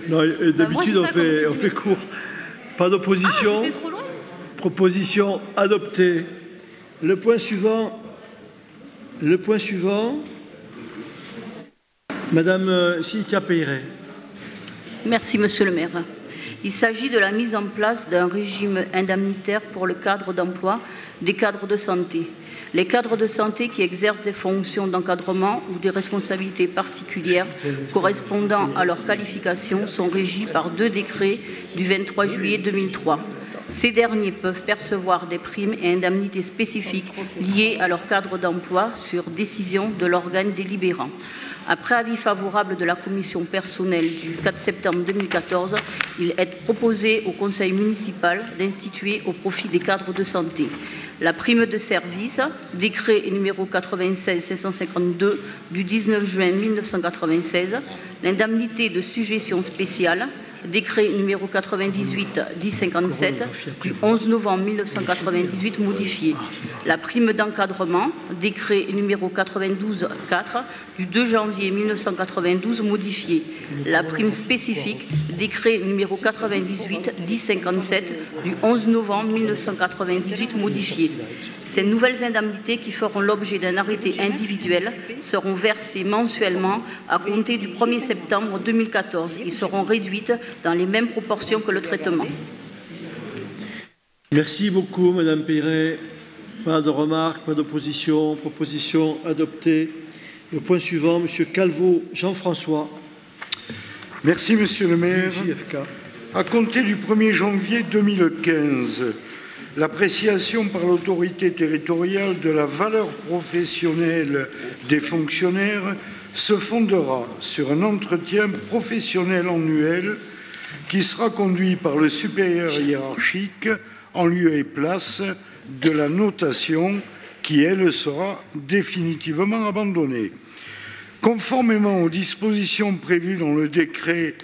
A: Non, d'habitude on fait court. Pas d'opposition?
K: Ah, j'étais trop loin.
A: Proposition adoptée. Le point suivant. Madame Cynthia Peyret.
G: Merci, monsieur le maire. Il s'agit de la mise en place d'un régime indemnitaire pour le cadre d'emploi des cadres de santé. Les cadres de santé qui exercent des fonctions d'encadrement ou des responsabilités particulières correspondant à leur qualification sont régis par 2 décrets du 23 juillet 2003. Ces derniers peuvent percevoir des primes et indemnités spécifiques liées à leur cadre d'emploi sur décision de l'organe délibérant. Après avis favorable de la commission personnelle du 4 septembre 2014, il est proposé au conseil municipal d'instituer au profit des cadres de santé la prime de service, décret numéro 96-552 du 19 juin 1996, l'indemnité de sujétion spéciale, décret numéro 98-1057 du 11 novembre 1998 modifié. La prime d'encadrement, décret numéro 92-4 du 2 janvier 1992 modifié. La prime spécifique, décret numéro 98-1057 du 11 novembre 1998 modifié. Ces nouvelles indemnités qui feront l'objet d'un arrêté individuel seront versées mensuellement à compter du 1er septembre 2014. Ils seront réduites dans les mêmes proportions que le traitement.
A: Merci beaucoup, Madame Peyret. Pas de remarques, pas d'opposition. Proposition adoptée. Le point suivant, Monsieur Calvo Jean-François.
H: Merci, Monsieur le maire. JFK. À compter du 1er janvier 2015, l'appréciation par l'autorité territoriale de la valeur professionnelle des fonctionnaires se fondera sur un entretien professionnel annuel qui sera conduit par le supérieur hiérarchique en lieu et place de la notation qui, elle, sera définitivement abandonnée. Conformément aux dispositions prévues dans le décret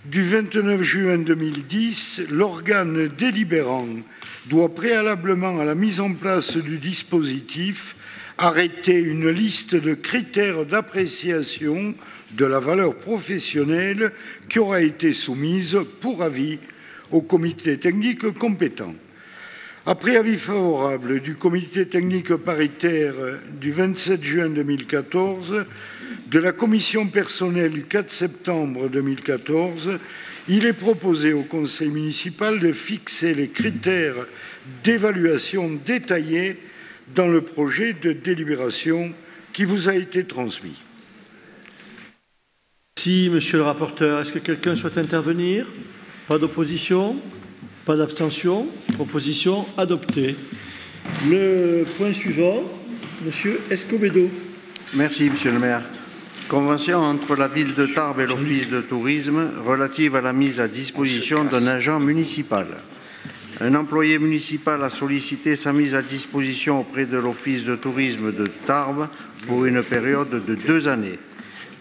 H: du 29 juin 2010, l'organe délibérant doit préalablement à la mise en place du dispositif arrêter une liste de critères d'appréciation de la valeur professionnelle qui aura été soumise pour avis au comité technique compétent. Après avis favorable du comité technique paritaire du 27 juin 2014, de la commission personnelle du 4 septembre 2014, il est proposé au conseil municipal de fixer les critères d'évaluation détaillés dans le projet de délibération qui vous a été transmis.
A: Merci, monsieur le rapporteur. Est-ce que quelqu'un souhaite intervenir? Pas d'opposition? Pas d'abstention? Proposition adoptée. Le point suivant, monsieur Escobedo.
Q: Merci, monsieur le maire. Convention entre la ville de Tarbes et l'Office de tourisme relative à la mise à disposition d'un agent municipal. Un employé municipal a sollicité sa mise à disposition auprès de l'Office de tourisme de Tarbes pour une période de 2 années.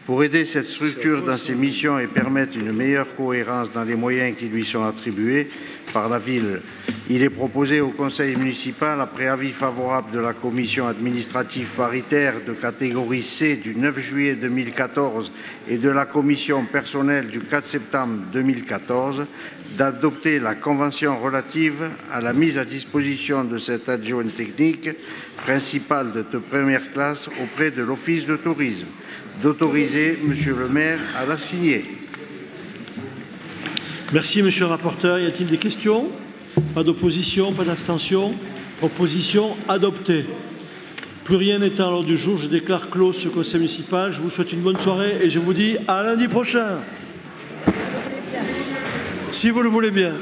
Q: Pour aider cette structure dans ses missions et permettre une meilleure cohérence dans les moyens qui lui sont attribués par la ville, il est proposé au conseil municipal, après avis favorable de la commission administrative paritaire de catégorie C du 9 juillet 2014 et de la commission personnelle du 4 septembre 2014, d'adopter la convention relative à la mise à disposition de cet adjoint technique principal de première classe auprès de l'Office de tourisme, d'autoriser monsieur le maire à la signer.
A: Merci, monsieur le rapporteur. Y a-t-il des questions? Pas d'opposition, pas d'abstention. Proposition adoptée. Plus rien n'étant à l'ordre du jour, je déclare clos ce conseil municipal. Je vous souhaite une bonne soirée et je vous dis à lundi prochain. Si vous le voulez bien.